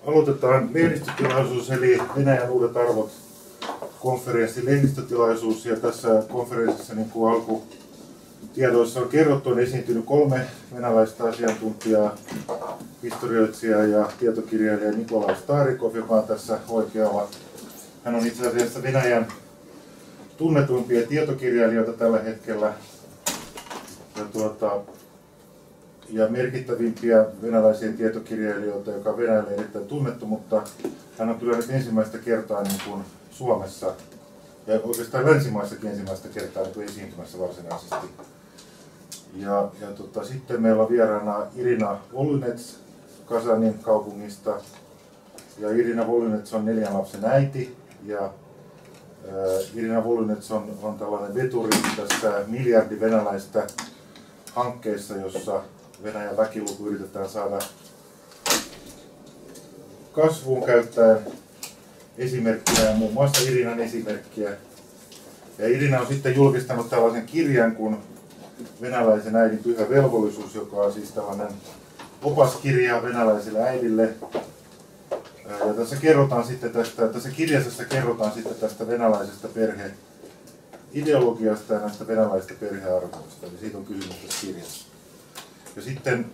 Aloitetaan lehdistötilaisuus eli Venäjän uudet arvot -konferenssin lehdistötilaisuus. Ja tässä konferenssissa, niin kuin alkutiedoissa on kerrottu, on esiintynyt 3 venäläistä asiantuntijaa, historioitsija ja tietokirjailija Nikolai Starikov, joka on tässä oikealla. Hän on itse asiassa Venäjän tunnetuimpia tietokirjailijoita tällä hetkellä ja merkittävimpiä venäläisiä tietokirjailijoita, joka on Venäjälle erittäin tunnettu, mutta hän on kyllä nyt ensimmäistä kertaa niin kuin Suomessa ja oikeastaan länsimaissakin ensimmäistä kertaa niin kuin esiintymässä varsinaisesti. Sitten meillä on vieraana Irina Volynets Kasanin kaupungista. Ja Irina Volynets on 4 lapsen äiti. Ja Irina Volynets on tällainen veturi tässä miljardi venäläistä hankkeessa, jossa Venäjän väkiluku yritetään saada kasvuun käyttäen esimerkkiä, muun muassa Irinan esimerkkiä. Ja Irina on sitten julkistanut tällaisen kirjan kuin Venäläisen äidin pyhä velvollisuus, joka on siis tällainen opaskirja venäläiselle äidille. Ja tässä kirjassa kerrotaan sitten tästä venäläisestä perheideologiasta ja näistä venäläisistä perhearvoista. Eli siitä on kysymys tässä kirjassa. Ja sitten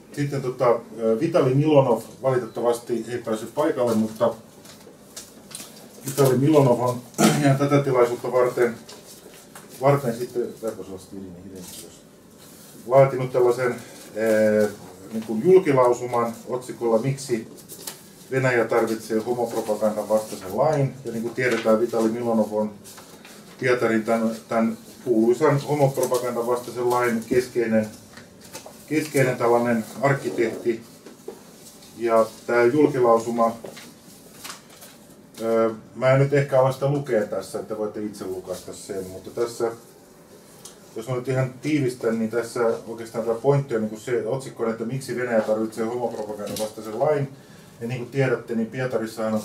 Vitali Milonov valitettavasti ei päässyt paikalle, mutta Vitali Milonov on ihan tätä tilaisuutta varten sitten laatinut tällaisen niin kuin julkilausuman otsikolla "Miksi Venäjä tarvitsee homopropagandan vastaisen lain". Ja niin kuin tiedetään, Vitali Milonov on Pietarin tämän kuuluisan homopropagandan vastaisen lain keskeinen tällainen arkkitehti. Ja tämä julkilausuma, mä en nyt ehkä ala sitä lukea tässä, että voitte itse lukasta sen, mutta tässä, jos mä nyt ihan tiivistän, niin tässä oikeastaan tämä pointti on niin kuin se otsikko, että miksi Venäjä tarvitsee homopropagandan vastaisen lain. Ja niin kuin tiedätte, niin Pietarissahan on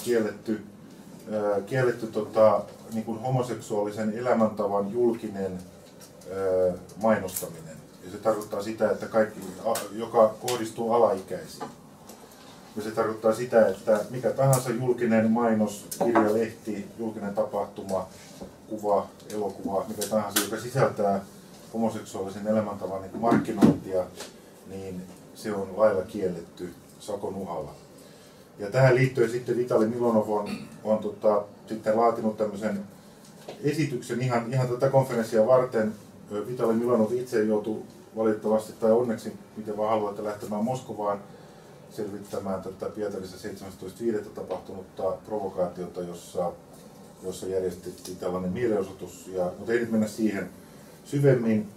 kielletty niin kuin homoseksuaalisen elämäntavan julkinen mainostaminen. Ja se tarkoittaa sitä, että kaikki, joka kohdistuu alaikäisiin. Ja se tarkoittaa sitä, että mikä tahansa julkinen mainos, kirja, lehti, julkinen tapahtuma, kuva, elokuva, mikä tahansa, joka sisältää homoseksuaalisen elämäntavan niin markkinointia, niin se on lailla kielletty sakon uhalla. Ja tähän liittyen sitten Vitali Milonov on sitten laatinut tämmöisen esityksen ihan tätä konferenssia varten. Vitali Milonov itse joutui valitettavasti, tai onneksi, miten vaan haluatte, lähtemään Moskovaan selvittämään tätä Pietarissa 17.5. tapahtunutta provokaatiota, jossa järjestettiin tällainen mielenosoitus. Mutta ei nyt mennä siihen syvemmin.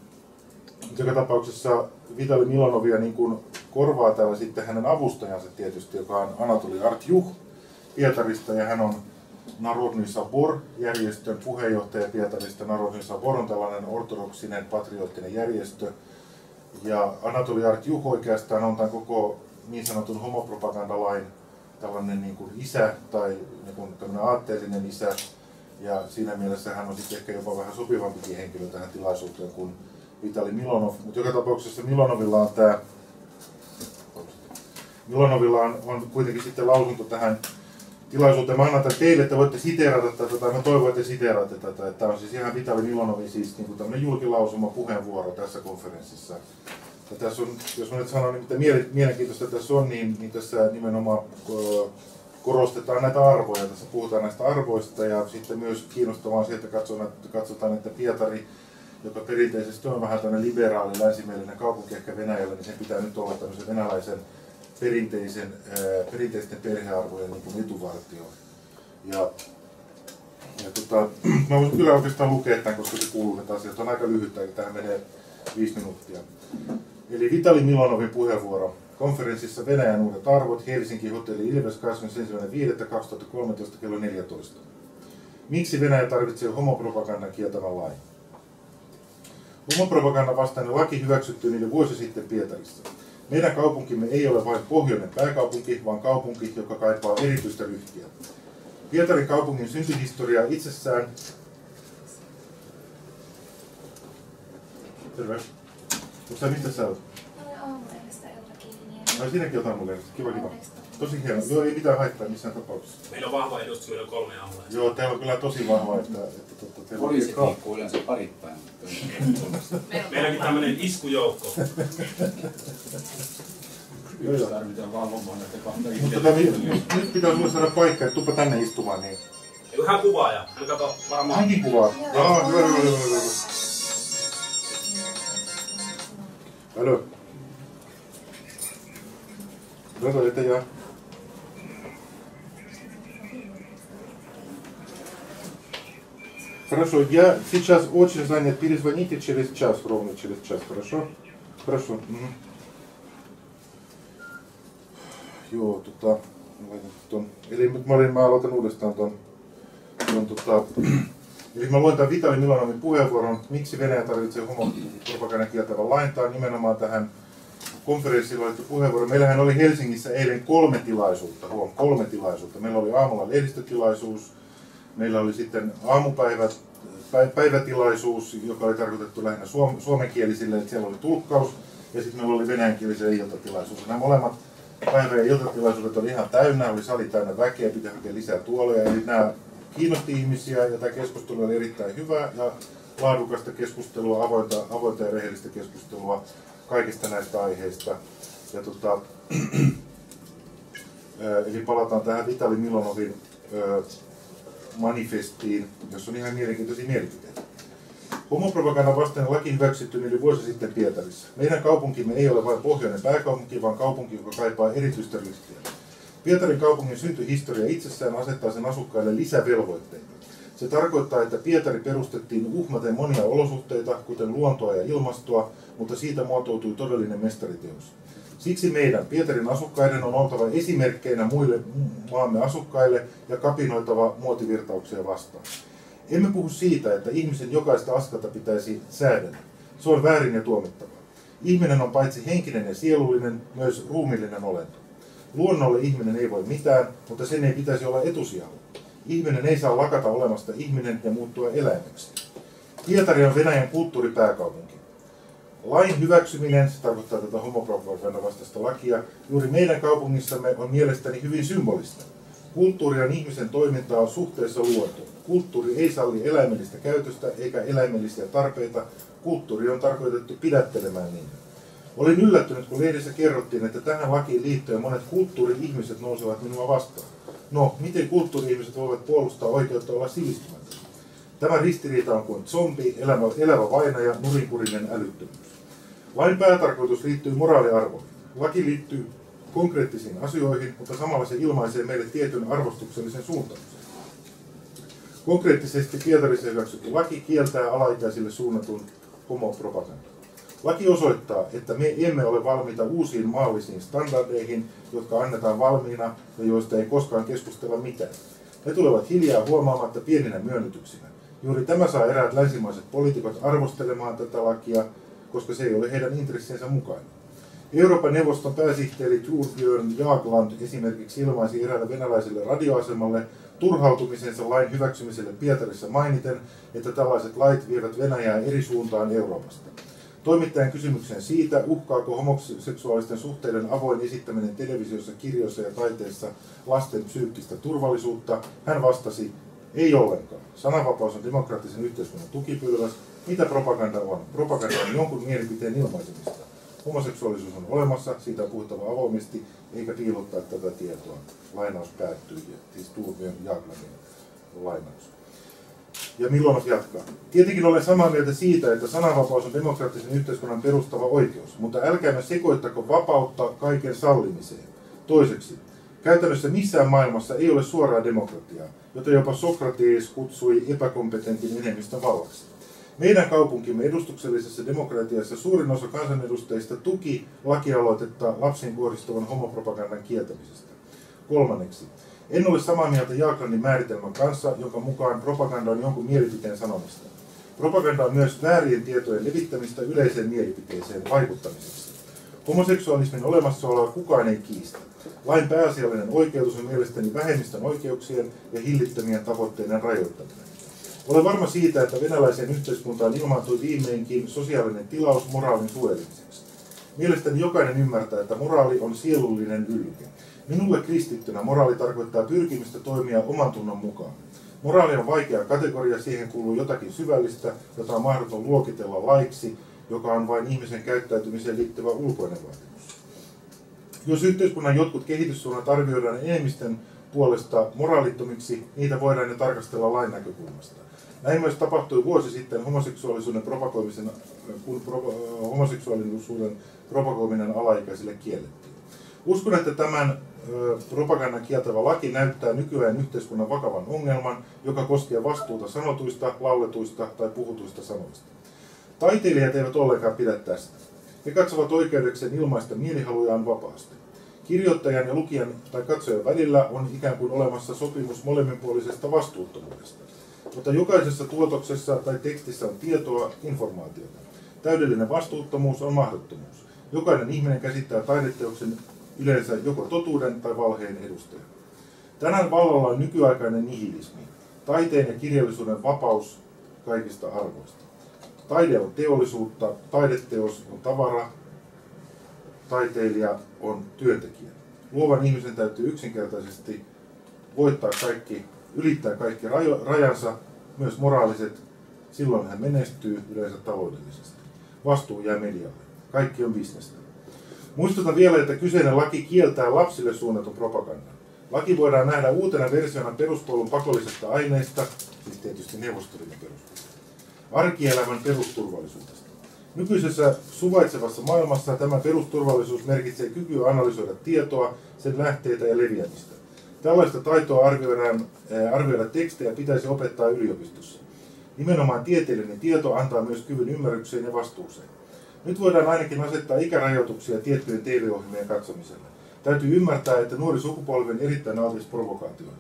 Joka tapauksessa Vitali Milonovia niin kuin korvaa täällä sitten hänen avustajansa tietysti, joka on Anatoli Artjuh Pietarista, ja hän on Narodny Sabor-järjestön puheenjohtaja Pietarista. Narodny Sabor on tällainen ortodoksinen, patriottinen järjestö. Ja Anatoli Artjuh oikeastaan on tämän koko niin sanotun homopropagandalain tällainen niin kuin isä tai niin kuin tämmöinen aatteellinen isä. Ja siinä mielessä hän on sitten ehkä jopa vähän sopivampikin henkilö tähän tilaisuuteen kuin Vitali Milonov. Mutta joka tapauksessa Milonovilla on kuitenkin sitten lausunto tähän tilaisuuteen. Mä annan tämän teille, että voitte siteerata tätä, tai mä toivon, että siteeraatte tätä. Tämä on siis ihan Vitali Milonovin siis niin kuin tämmöinen julkilausuma puheenvuoro tässä konferenssissa. Ja tässä on, jos mä nyt sanon, niin mitä mielenkiintoista tässä on, niin tässä nimenomaan korostetaan näitä arvoja. Tässä puhutaan näistä arvoista, ja sitten myös kiinnostavaa on se, että katsotaan, että Pietari, joka perinteisesti on vähän tämmöinen liberaali, länsimeellinen kaupunki ehkä Venäjällä, niin sen pitää nyt olla tämmöisen venäläisen perinteisten perhearvojen niin kuin etuvartio. Mä voisin kyllä oikeastaan lukea tämän, koska se kuuluu näitä asioita. On aika lyhyttä, eli tähän menee 5 minuuttia. Eli Vitali Milonovin puheenvuoro konferenssissa Venäjän uudet arvot, Helsinki Hotelli Ilves 21.5.2013 kello 14. Miksi Venäjä tarvitsee homopropagandan kieltävän lain? Homopropagandan vastainen laki hyväksyttiin niille vuosi sitten Pietarissa. Meidän kaupunkimme ei ole vain pohjoinen pääkaupunki, vaan kaupunki, joka kaipaa erityistä ryhtiä. Pietarin kaupungin syntyhistoria itsessään... Terve. Mistä sä olet? Olen aamulehdistä Elta Kiinni. No sinäkin olet aamulehdistä. Kiva. Tosi hieno. Joo, ei mitään haittaa missään tapauksessa. Meillä on vahva edustus, meillä on 3 aamulla. Joo, teillä on kyllä tosi vahva, että teillä on poliisit liikkuu yleensä parittain. Meilläkin tämmöinen iskujoukko. Yksi tarvitaan valvomaan näitä kahta mutta nyt pitää sinulle saada paikka, että tuppa tänne istumaan. Niin. Hän kuvaaja. Hän kato varmaan. Hänkin kuvaa. Jaa, hyvä. Hallå. Då heter jag. Хорошо, я сейчас очень занят. Перезвоните через час, ровно через час, хорошо? Хорошо. Joo, eli mä aloitan uudestaan eli mä luen tämän Vitali Milonovin puheenvuoron, miksi Venäjä tarvitsee homopropagandan kieltävän lain. Tämä on nimenomaan tähän konferenssilla laitettu puheenvuoro. Meillähän oli Helsingissä eilen 3 tilaisuutta, 3 tilaisuutta. Meillä oli aamulla lehdistötilaisuus, meillä oli sitten päivätilaisuus, joka oli tarkoitettu lähinnä suomenkielisille, että siellä oli tulkkaus, ja sitten meillä oli venäjänkielisille iltatilaisuus. Nämä molemmat päivä- ja iltatilaisuudet oli ihan täynnä, oli sali täynnä väkeä, pitää hakea lisää tuoleja, eli nämä kiinnosti ihmisiä ja tämä keskustelu oli erittäin hyvä ja laadukasta keskustelua, avointa ja rehellistä keskustelua kaikista näistä aiheista. Ja eli palataan tähän Vitali Milonovin manifestiin, jossa on ihan mielenkiintoisia mielipiteitä. Homopropagandan vastainen laki hyväksyttiin yli vuosi sitten Pietarissa. Meidän kaupunkimme ei ole vain pohjoinen pääkaupunki, vaan kaupunki, joka kaipaa erityistä ryhtiä. Pietarin kaupungin syntyhistoria itsessään asettaa sen asukkaille lisävelvoitteita. Se tarkoittaa, että Pietari perustettiin uhmaten monia olosuhteita, kuten luontoa ja ilmastoa, mutta siitä muotoutui todellinen mestariteos. Siksi meidän, Pietarin asukkaiden, on oltava esimerkkeinä muille maamme asukkaille ja kapinoitava muotivirtauksia vastaan. Emme puhu siitä, että ihmisen jokaista askelta pitäisi säädellä. Se on väärin ja tuomittavaa. Ihminen on paitsi henkinen ja sielullinen, myös ruumiillinen olento. Luonnolle ihminen ei voi mitään, mutta sen ei pitäisi olla etusijalla. Ihminen ei saa lakata olemasta ihminen ja muuttua eläimeksi. Pietari on Venäjän kulttuuripääkaupunki. Lain hyväksyminen, se tarkoittaa tätä homopropagandan vastaista lakia, juuri meidän kaupungissamme on mielestäni hyvin symbolista. Kulttuuri on ihmisen toimintaa suhteessa luontoon. Kulttuuri ei salli eläimellistä käytöstä eikä eläimellisiä tarpeita. Kulttuuri on tarkoitettu pidättelemään niitä. Olin yllättynyt, kun lehdessä kerrottiin, että tähän lakiin liittyen monet kulttuuri-ihmiset nousevat minua vastaan. No, miten kulttuuri-ihmiset voivat puolustaa oikeutta olla sivistymättä? Tämä ristiriita on kuin zombi, elävä vainaja, nurinkurinen älyttömyys. Lain päätarkoitus liittyy moraaliarvoihin. Laki liittyy konkreettisiin asioihin, mutta samalla se ilmaisee meille tietyn arvostuksellisen suuntauksen. Konkreettisesti Pietarissa hyväksytty laki kieltää alaikäisille suunnatun homopropagandan. Laki osoittaa, että me emme ole valmiita uusiin maallisiin standardeihin, jotka annetaan valmiina ja joista ei koskaan keskustella mitään. Ne tulevat hiljaa huomaamatta pieninä myönnytyksinä. Juuri tämä saa eräät länsimaiset poliitikot arvostelemaan tätä lakia, koska se ei ole heidän intressiensä mukainen. Euroopan neuvoston pääsihteeri Torbjörn Jagland esimerkiksi ilmaisi eräälle venäläiselle radioasemalle turhautumisensa lain hyväksymiselle Pietarissa mainiten, että tällaiset lait vievät Venäjää eri suuntaan Euroopasta. Toimittajan kysymykseen siitä, uhkaako homoseksuaalisten suhteiden avoin esittäminen televisiossa, kirjoissa ja taiteessa lasten psyykkistä turvallisuutta, hän vastasi, ei ollenkaan. Sananvapaus on demokraattisen yhteiskunnan tukipylväs. Mitä propaganda on? Propaganda on jonkun mielipiteen ilmaisemista. Homoseksuaalisuus on olemassa, siitä on puhuttava avoimesti, eikä piilottaa tätä tietoa. Lainaus päättyy, siis Torbjörn Jaglandin lainaus. Ja Milonov jatkaa. Tietenkin olen samaa mieltä siitä, että sananvapaus on demokraattisen yhteiskunnan perustava oikeus, mutta älkäämme sekoittako vapautta kaiken sallimiseen. Toiseksi, käytännössä missään maailmassa ei ole suoraa demokratiaa, jota jopa Sokrates kutsui epäkompetentin enemmistön vallaksi. Meidän kaupunkimme edustuksellisessa demokratiassa suurin osa kansanedustajista tuki lakialoitetta lapsiin kohdistuvan homopropagandan kieltämisestä. Kolmanneksi, en ole samaa mieltä Jaglandin määritelmän kanssa, jonka mukaan propaganda on jonkun mielipiteen sanomista. Propaganda on myös väärien tietojen levittämistä yleiseen mielipiteeseen vaikuttamiseksi. Homoseksuaalismin olemassaoloa kukaan ei kiistä. Lain pääasiallinen oikeutus on mielestäni vähemmistön oikeuksien ja hillittömien tavoitteiden rajoittaminen. Olen varma siitä, että venäläiseen yhteiskuntaan ilmaantui viimeinkin sosiaalinen tilaus moraalin suojelemiseksi. Mielestäni jokainen ymmärtää, että moraali on sielullinen ylke. Minulle kristittynä moraali tarkoittaa pyrkimistä toimia oman tunnon mukaan. Moraali on vaikea kategoria, siihen kuuluu jotakin syvällistä, jota on mahdoton luokitella laiksi, joka on vain ihmisen käyttäytymiseen liittyvä ulkoinen vaatimus. Jos yhteiskunnan jotkut kehityssuunnat arvioidaan enemmistön puolesta moraalittomiksi, niitä voidaan jo tarkastella lain näkökulmasta. Näin myös tapahtui vuosi sitten kun homoseksuaalisuuden propagoiminen alaikäisille kiellettiin. Uskon, että tämän propagandan kieltävä laki näyttää nykyään yhteiskunnan vakavan ongelman, joka koskee vastuuta sanotuista, lauletuista tai puhutuista sanoista. Taiteilijat eivät ollenkaan pidä tästä. He katsovat oikeudekseen ilmaista mielihalujaan vapaasti. Kirjoittajan ja lukijan tai katsojan välillä on ikään kuin olemassa sopimus molemminpuolisesta vastuuttomuudesta. Mutta jokaisessa tuotoksessa tai tekstissä on tietoa, informaatiota. Täydellinen vastuuttomuus on mahdottomuus. Jokainen ihminen käsittää taideteoksen yleensä joko totuuden tai valheen edustajana. Tänään vallalla on nykyaikainen nihilismi, taiteen ja kirjallisuuden vapaus kaikista arvoista. Taide on teollisuutta, taideteos on tavara, taiteilija on työntekijä. Luovan ihmisen täytyy yksinkertaisesti ylittää kaikki rajansa, myös moraaliset, silloin hän menestyy yleensä taloudellisesti. Vastuu jää medialle. Kaikki on bisnestä. Muistutan vielä, että kyseinen laki kieltää lapsille suunnatun propagandan. Laki voidaan nähdä uutena versiona peruskoulun pakollisesta aineesta, siis tietysti Neuvostoliiton peruskoulu, arkielämän perusturvallisuudesta. Nykyisessä suvaitsevassa maailmassa tämä perusturvallisuus merkitsee kykyä analysoida tietoa, sen lähteitä ja leviämistä. Tällaista taitoa arvioida tekstejä pitäisi opettaa yliopistossa. Nimenomaan tieteellinen tieto antaa myös kyvyn ymmärrykseen ja vastuuseen. Nyt voidaan ainakin asettaa ikärajoituksia tiettyjen TV-ohjelmien katsomiselle. Täytyy ymmärtää, että nuori sukupolvi on erittäin altis provokaatioille.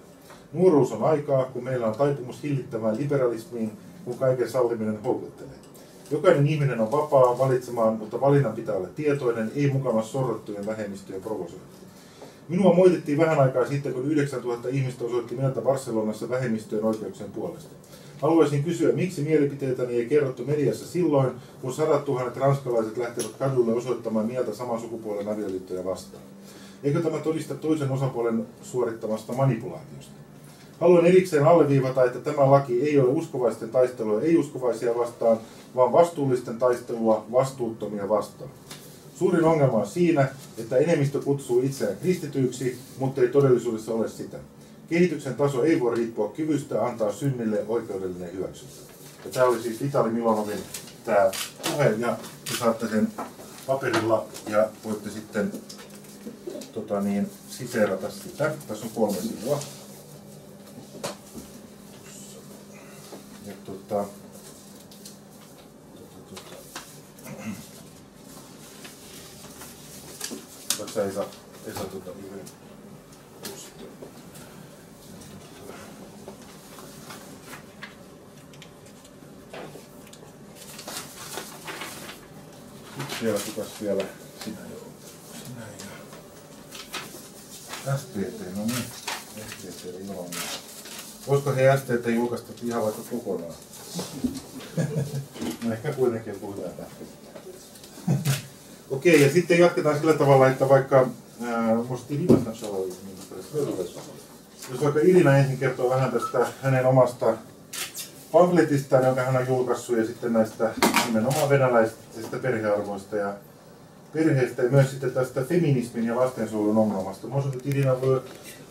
Nuoruus on aikaa, kun meillä on taipumus hillittämään liberalismiin, kun kaiken salliminen houkuttelee. Jokainen ihminen on vapaa valitsemaan, mutta valinnan pitää olla tietoinen, ei mukana sorrottujen vähemmistöjen provosointi. Minua moitettiin vähän aikaa sitten, kun 9000 ihmistä osoitti mieltä Barcelonassa vähemmistöjen oikeuksien puolesta. Haluaisin kysyä, miksi mielipiteitäni ei kerrottu mediassa silloin, kun 100 000 ranskalaiset lähtevät kadulle osoittamaan mieltä saman sukupuolen avioliittoja vastaan? Eikö tämä todista toisen osapuolen suorittamasta manipulaatiosta? Haluan erikseen alleviivata, että tämä laki ei ole uskovaisten taistelua ei-uskovaisia vastaan, vaan vastuullisten taistelua vastuuttomia vastaan. Suurin ongelma on siinä, että enemmistö kutsuu itseään kristityiksi, mutta ei todellisuudessa ole sitä. Kehityksen taso ei voi riippua kyvystä antaa synnille oikeudellinen hyväksyntä. Ja tämä oli siis Vitali Milonovin tämä puhe, ja te saatte sen paperilla ja voitte sitten siteerata sitä. Tässä on 3 sivua. Ja Tässä Esa yhden. Siellä kukas vielä sinä jo. Sinä ja STT, no niin. STT Iloinen. Voisiko he STT julkaista ihan vaikka kokonaan? No ehkä kuitenkin puhutaan tästä. Okei, ja sitten jatketaan sillä tavalla, että vaikka jos vaikka Irina ensin kertoo vähän tästä hänen omasta pamfletistaan, jonka hän on julkaissut, ja sitten näistä nimenomaan venäläisistä perhearvoista ja perheistä, ja myös sitten tästä feminismin ja lastensuojelun ongelmasta. Может быть, Ирина, вы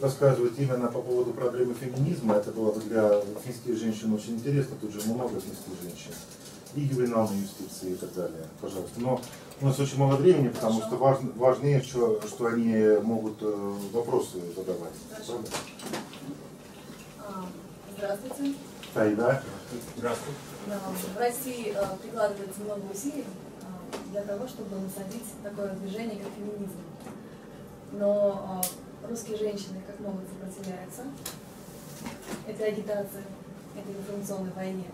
рассказываете именно по поводу проблемы феминизма. Это было для финских женщин очень интересно, тут же много финских женщин. И ювенальной юстиции и так далее, пожалуйста. Но у нас очень мало времени, потому что важнее, что они могут вопросы задавать. Здравствуйте. Да. Здравствуй. В России прикладывается много усилий для того, чтобы насадить такое движение, как феминизм. Но русские женщины как могут сопротивляются этой агитации, этой информационной войне.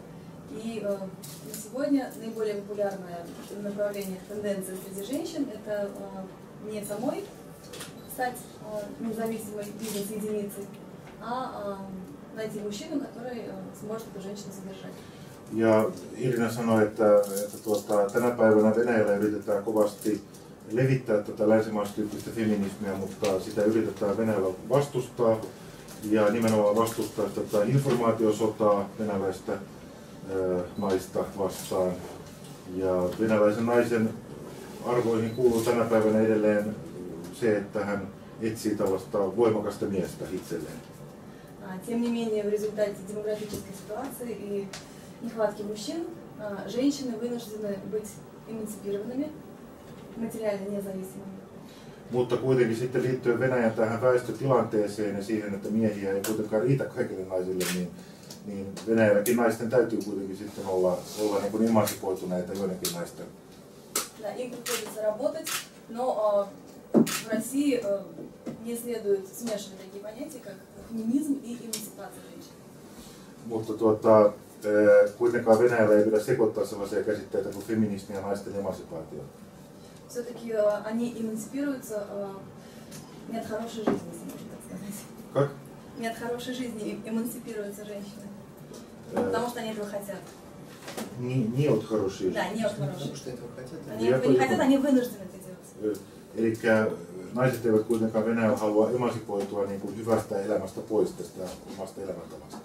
И на сегодня наиболее популярное направление, тенденция среди женщин – это не самой стать независимой бизнес-единицей, а найти мужчину, который сможет эту женщину содержать. Ja Irina sanoi, että tänä päivänä Venäjällä yritetään kovasti levittää tätä länsimaistyyppistä feminismiä, mutta sitä yritetään Venäjällä vastustaa ja nimenomaan vastustaa tätä informaatiosotaa venäläistä naista vastaan. Ja venäläisen naisen arvoihin kuuluu tänä päivänä edelleen se, että hän etsii tällaista voimakasta miestä itselleen. Тем не менее, в результате демографической ситуации и нехватки мужчин, женщины вынуждены быть эмансипированными, материально независимыми. Mutta kuitenkin sitten liittyen Venäjän tähän väestötilanteeseen ja siihen, että miehiä ei kuitenkaan riitä kaikille naisille, niin Venäjälläkin naisten täytyy kuitenkin sitten olla niin kuin emansipoituneita joidenkin naisten. Да, им приходится работать, но в России не следует смешивать такие понятия, как феминизм и эмансипация женщин. Mutta kuitenkaan Venäjällä ei pidä sekoittaa sellaisia käsitteitä kuin feminismi ja naisten emansipaatio. Все-таки они эмансипируются не от хорошей жизни, если можно так сказать. Как? Не от хорошей жизни эмансипируются женщины, потому что они этого хотят. Не от хорошей Да, не от хорошей. Потому что этого хотят. Они этого не хотят, они вынуждены это делать. Eli naiset eivät kuitenkaan Venäjällä halua emansipoitua niin kuin hyvästä elämästä pois tästä omasta elämäntavasta.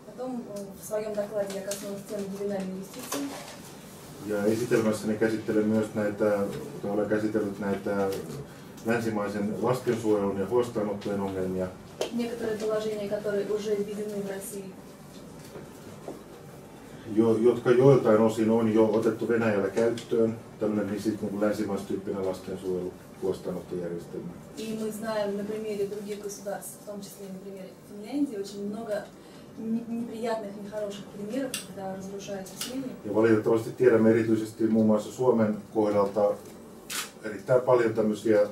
Потом в своем докладе я коснулась темы ювенальной юстиции. Ja esitelmässäni käsittelen myös olen käsitellyt näitä länsimaisen lastensuojelun ja huostaanottojen ongelmia. Некоторые положения, которые уже введены в России. Jotka joiltain osin on jo otettu Venäjällä käyttöön, tämmöinen niin länsimaistyyppinen lastensuojelu, huostaanottojärjestelmä. И мы знаем на примере других государств, в том числе и на примере Финляндии, очень много неприятных, нехороших примеров, когда разрушаются семьи. Ja valitettavasti tiedämme erityisesti muun muassa Suomen kohdalta erittäin paljon tämmöisiä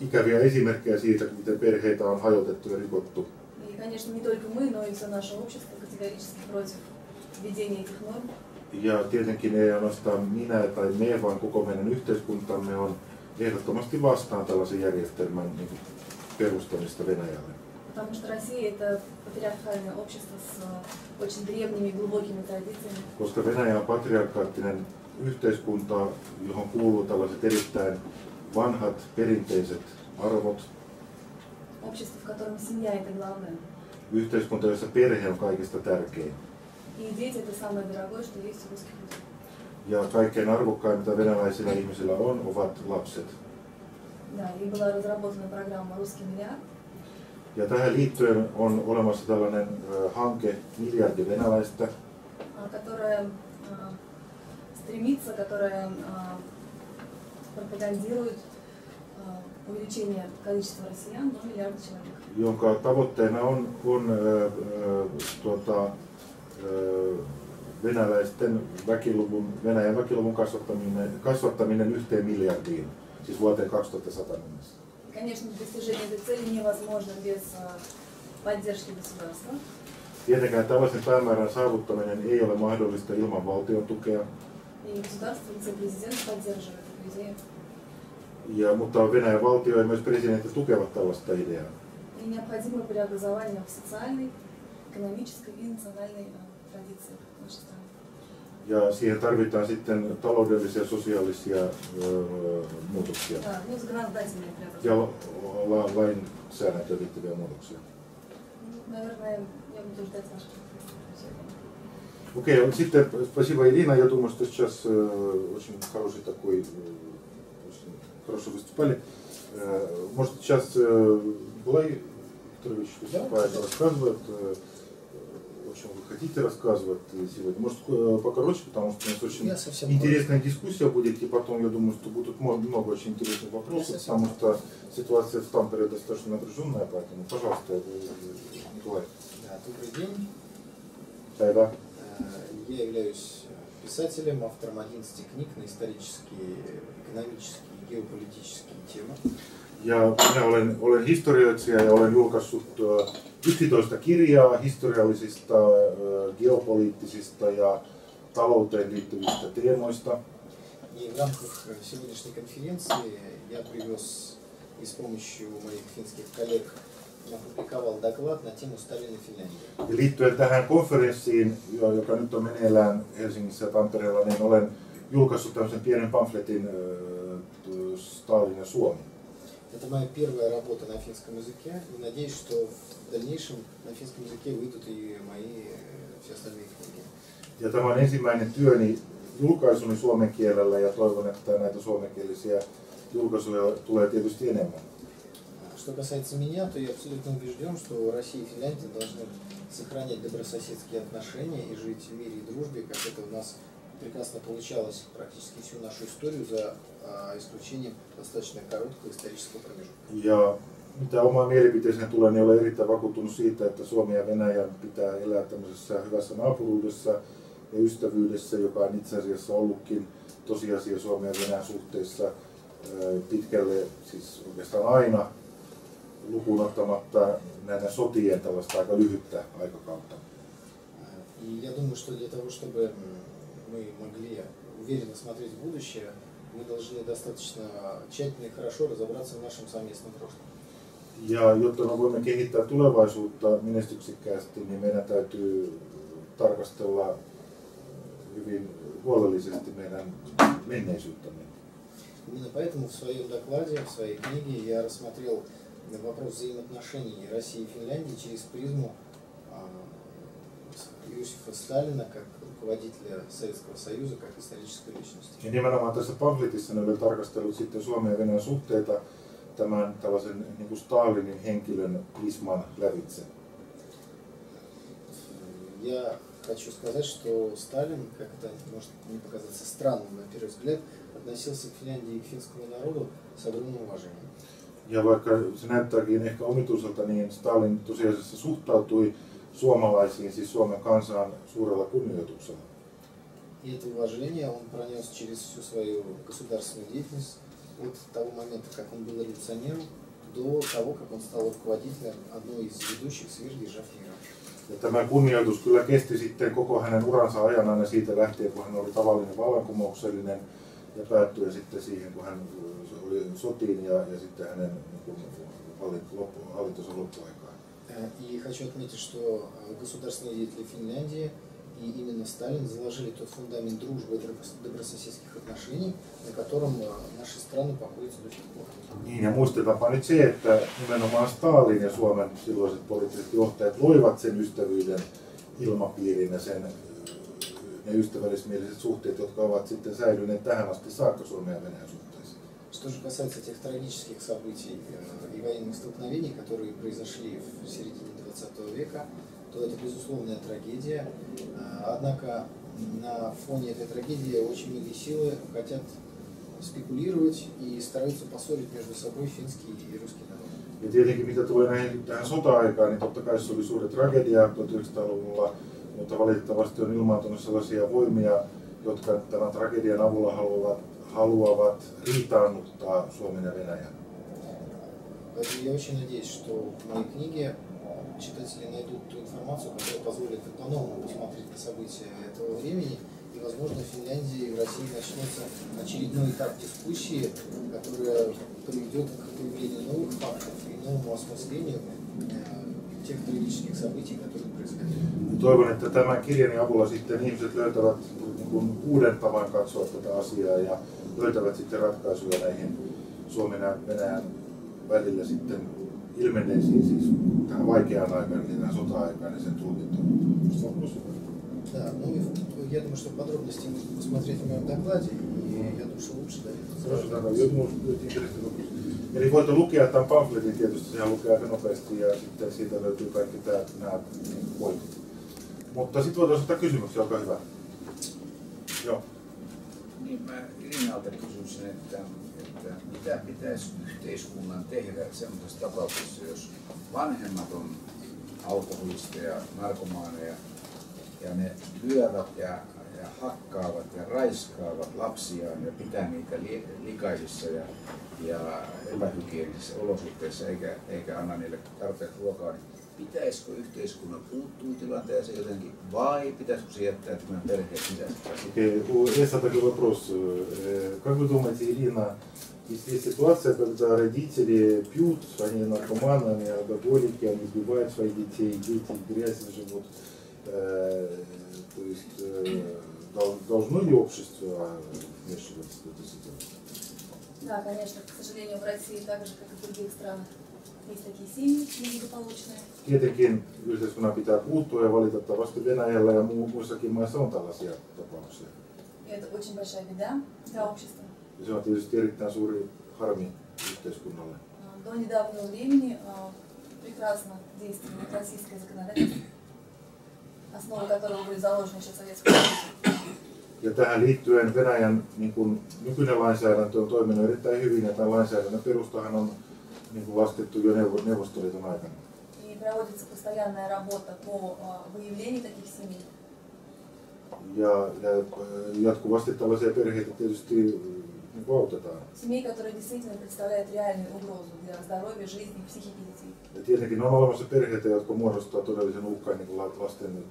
ikäviä esimerkkejä siitä, miten perheitä on hajotettu ja rikottu. И, конечно, не только мы, но и все наше общество категорически против введения этих норм. Ja tietenkin ei ainoastaan minä tai me, vaan koko meidän yhteiskuntamme on ehdottomasti vastaan tällaisen järjestelmän perustamista Venäjälle. Потому что Россия это патриархальное общество с очень древними и глубокими традициями. Koska Venäjä on patriarkaattinen yhteiskunta, johon kuuluu tällaiset erittäin vanhat perinteiset arvot. Общество, в котором семья это главное. Yhteiskunta, jossa perhe on kaikista tärkein. И дети это самое дорогое, что есть у русских людей. Ja kaikkein arvokkain, mitä venäläisillä ihmisillä on, ovat lapset. Да, и была разработана программа «Русский миллиард». Ja tähän liittyen on olemassa tällainen hanke Miljardi venäläistä, которая стремится, которая пропагандирует увеличение количества россиян до миллиарда человек. jonka tavoitteena on venäläisten Venäjän väkiluvun kasvattaminen 1 miljardiin, siis vuoteen 2100 mennessä. Конечно, достижение этой цели невозможно без поддержки государства. Tietenkään tällaisen päämäärän saavuttaminen ei ole mahdollista ilman valtion tukea. И государство, вице-президент поддерживает эту идею. Mutta Venäjän valtio ja myös presidentti tukevat tällaista ideaa. И необходимо преобразование в социальной, экономической и национальной традиции нашей страны. Ja siihen tarvitaan sitten taloudellisia ja sosiaalisia muutoksia. Ну, законодательные преобразования. Ja lainsäädäntöön liittyviä muutoksia. Наверное, я буду ждать ваших. Окей, sitten спасибо, Ирина. Я думаю, что сейчас очень хороший такой, очень хорошо выступали. Может, сейчас Николай Викторович выступает, рассказывает, о чем вы хотите рассказывать сегодня. Может, покороче, потому что у нас очень интересная дискуссия будет, и потом, я думаю, что будут много очень интересных вопросов, потому что ситуация в Тампере достаточно напряженная, поэтому, пожалуйста, Николай. Да, добрый день. Да. Я являюсь писателем, автором 11 книг на исторические, экономические и геополитические темы. Ja minä olen historioitsija ja olen julkaissut 11 kirjaa historiallisista, geopoliittisista ja talouteen liittyvistä teemoista. И в рамках сегодняшней конференции я привез и с помощью моих финских коллег опубликовал доклад на тему Сталина Финляндия. Liittyen tähän konferenssiin, joka nyt on meneillään Helsingissä ja Tampereella, niin olen julkaissut tämmöisen pienen pamfletin Stalin ja Suomi. Это моя первая работа на финском языке, и надеюсь, что в дальнейшем на финском языке выйдут и мои все остальные книги. Ja tämä on ensimmäinen työni, julkaisuni suomen kielellä, ja toivon, että näitä suomenkielisiä julkaisuja tulee tietysti enemmän. Что касается меня, то я абсолютно убежден, что Россия и Финляндия должны сохранять добрососедские отношения и жить в мире и дружбе, как это у нас прекрасно получалось практически всю нашу историю, за исключением достаточно короткого исторического промежутка. Ja mitä omaa mielipiteeseen tulee, niin olen erittäin vakuuttunut siitä, että Suomi ja Venäjä pitää elää tämmöisessä hyvässä naapuruudessa ja ystävyydessä, joka on itse asiassa ollutkin tosiasia Suomen ja Venäjän suhteissa pitkälle, siis oikeastaan aina, lukuun ottamatta näiden sotien tällaista aika lyhyttä aikakautta. И я думаю, что для того, чтобы мы могли уверенно смотреть в будущее, мы должны достаточно тщательно и хорошо разобраться в нашем совместном прошлом. Ja jotta me voimme kehittää tulevaisuutta menestyksekkäästi, niin meidän täytyy tarkastella hyvin huolellisesti meidän menneisyyttämme. Именно поэтому в своем докладе, в своей книге я рассмотрел вопрос взаимоотношений России и Финляндии через призму Иосифа Сталина как руководителя Советского Союза, как исторической личности. Ja nimenomaan tässä pamfletissa ne olen tarkastellut sitten Suomen ja Venäjän suhteita tämän tällaisen niin kuin Stalinin henkilön prisman lävitse. Я хочу сказать, что Сталин, как это может не показаться странным на первый взгляд, относился к Финляндии и к финскому народу с огромным уважением. Ja vaikka se näyttääkin ehkä omituiselta, niin Stalin tosiasiassa suhtautui suomalaisiin, siis Suomen kansaan, suurella kunnioituksella. И это уважение он пронес через всю свою государственную деятельность, от того момента, как он был революционером, до того, как он стал руководителем одной из ведущих сверхдержав мира. Ja tämä kunnioitus kyllä kesti sitten koko hänen uransa ajan aina siitä lähtien, kun hän oli tavallinen vallankumouksellinen ja päättyi sitten siihen, kun hän oli sotiin ja sitten hänen hallintonsa loppuaikaan. И хочу отметить, что государственные деятели Финляндии и именно Сталин заложили тот фундамент дружбы и добрососедских отношений, на котором наши страны покоятся до сих пор. Niin, ja muistetaanpa nyt se, että nimenomaan Stalin ja Suomen silloiset poliittiset johtajat loivat sen ystävyyden ilmapiirin ja ne ystävällismieliset suhteet, jotka ovat sitten säilyneet tähän asti saakka Suomen ja Venäjän suhteisiin. Что же касается тех трагических событий и военных столкновений, которые произошли в середине 20 века, то это безусловная трагедия. Однако на фоне этой трагедии очень многие силы хотят спекулировать и стараются поссорить между собой финский и русский народ. Ja tietenkin mitä tulee tähän sota-aikaan, niin totta kai se oli suuri tragedia 1900-luvulla, mutta valitettavasti on ilmaantunut sellaisia voimia, jotka tämän tragedian avulla haluavat riitaannuttaa Suomen ja Venäjän. Поэтому я очень надеюсь, что в моей книге читатели найдут ту информацию, которая позволит по-новому посмотреть на события этого времени. И, возможно, в Финляндии и в России начнется очередной этап дискуссии, которая приведет к появлению новых фактов и новому осмыслению тех трагических событий, которые происходили. Toivon, että tämän kirjan avulla sitten ihmiset löytävät uuden tavan katsoa tätä asiaa ja löytävät sitten ratkaisuja näihin Suomen ja Venäjän välillä sitten ilmenneisiin, siis tähän vaikeaan aikaan, eli tähän sota-aikaan ja sen tulkintaan. Да, ну я думаю, что подробности можно посмотреть в моем докладе, и я думаю, что лучше Eli voitte lukea tämän pamfletin, tietysti sehän lukee aika nopeasti ja sitten siitä löytyy kaikki nämä pointit. Mutta sitten voitaisiin ottaa kysymyksiä, olkaa hyvä. Joo. Niin mä Rinnalta kysyisin, että mitä pitäisi yhteiskunnan tehdä sellaisessa tapauksessa, jos vanhemmat on alkoholisteja, narkomaaneja ja ne lyövät ja hakkaavat ja raiskaavat lapsiaan ja pitää niitä likaisissa ja epähygienisissä olosuhteissa eikä anna niille tarpeeksi ruokaa, niin pitäisikö yhteiskunnan puuttua tilanteeseen jotenkin vai pitäisikö se jättää tämän perheen sisäisesti? Окей, есть такой вопрос. Как вы думаете, Ирина, есть ситуация, когда родители пьют, они наркоманы, они алкоголики, они убивают своих детей, дети в грязи живут. То есть должно ли общество вмешиваться в эту ситуацию? Да, конечно, к сожалению, в России так же, как и в других странах, есть такие семьи неблагополучные. Tietenkin yhteiskunnan pitää puuttua ja valitettavasti Venäjällä ja muissakin maissa on tällaisia tapauksia. И это очень большая беда для общества. Ja se on tietysti erittäin suuri harmi yhteiskunnalle. До недавнего времени прекрасно действовало российское законодательство, основы которого были заложены еще в Советском Союзе. Ja tähän liittyen Venäjän niin kuin, nykyinen lainsäädäntö on toiminut erittäin hyvin ja tämän lainsäädännön perustahan on niin kuin laskettu jo Neuvostoliiton aikana. И проводится постоянная работа по выявлению таких семей. Ja jatkuvasti tällaisia perheitä tietysti niin kuin autetaan. Семей, которые действительно представляют реальную угрозу для здоровья, жизни и психики детей. Ja tietenkin on olemassa perheitä, jotka muodostavat todellisen uhkan niin kuin lasten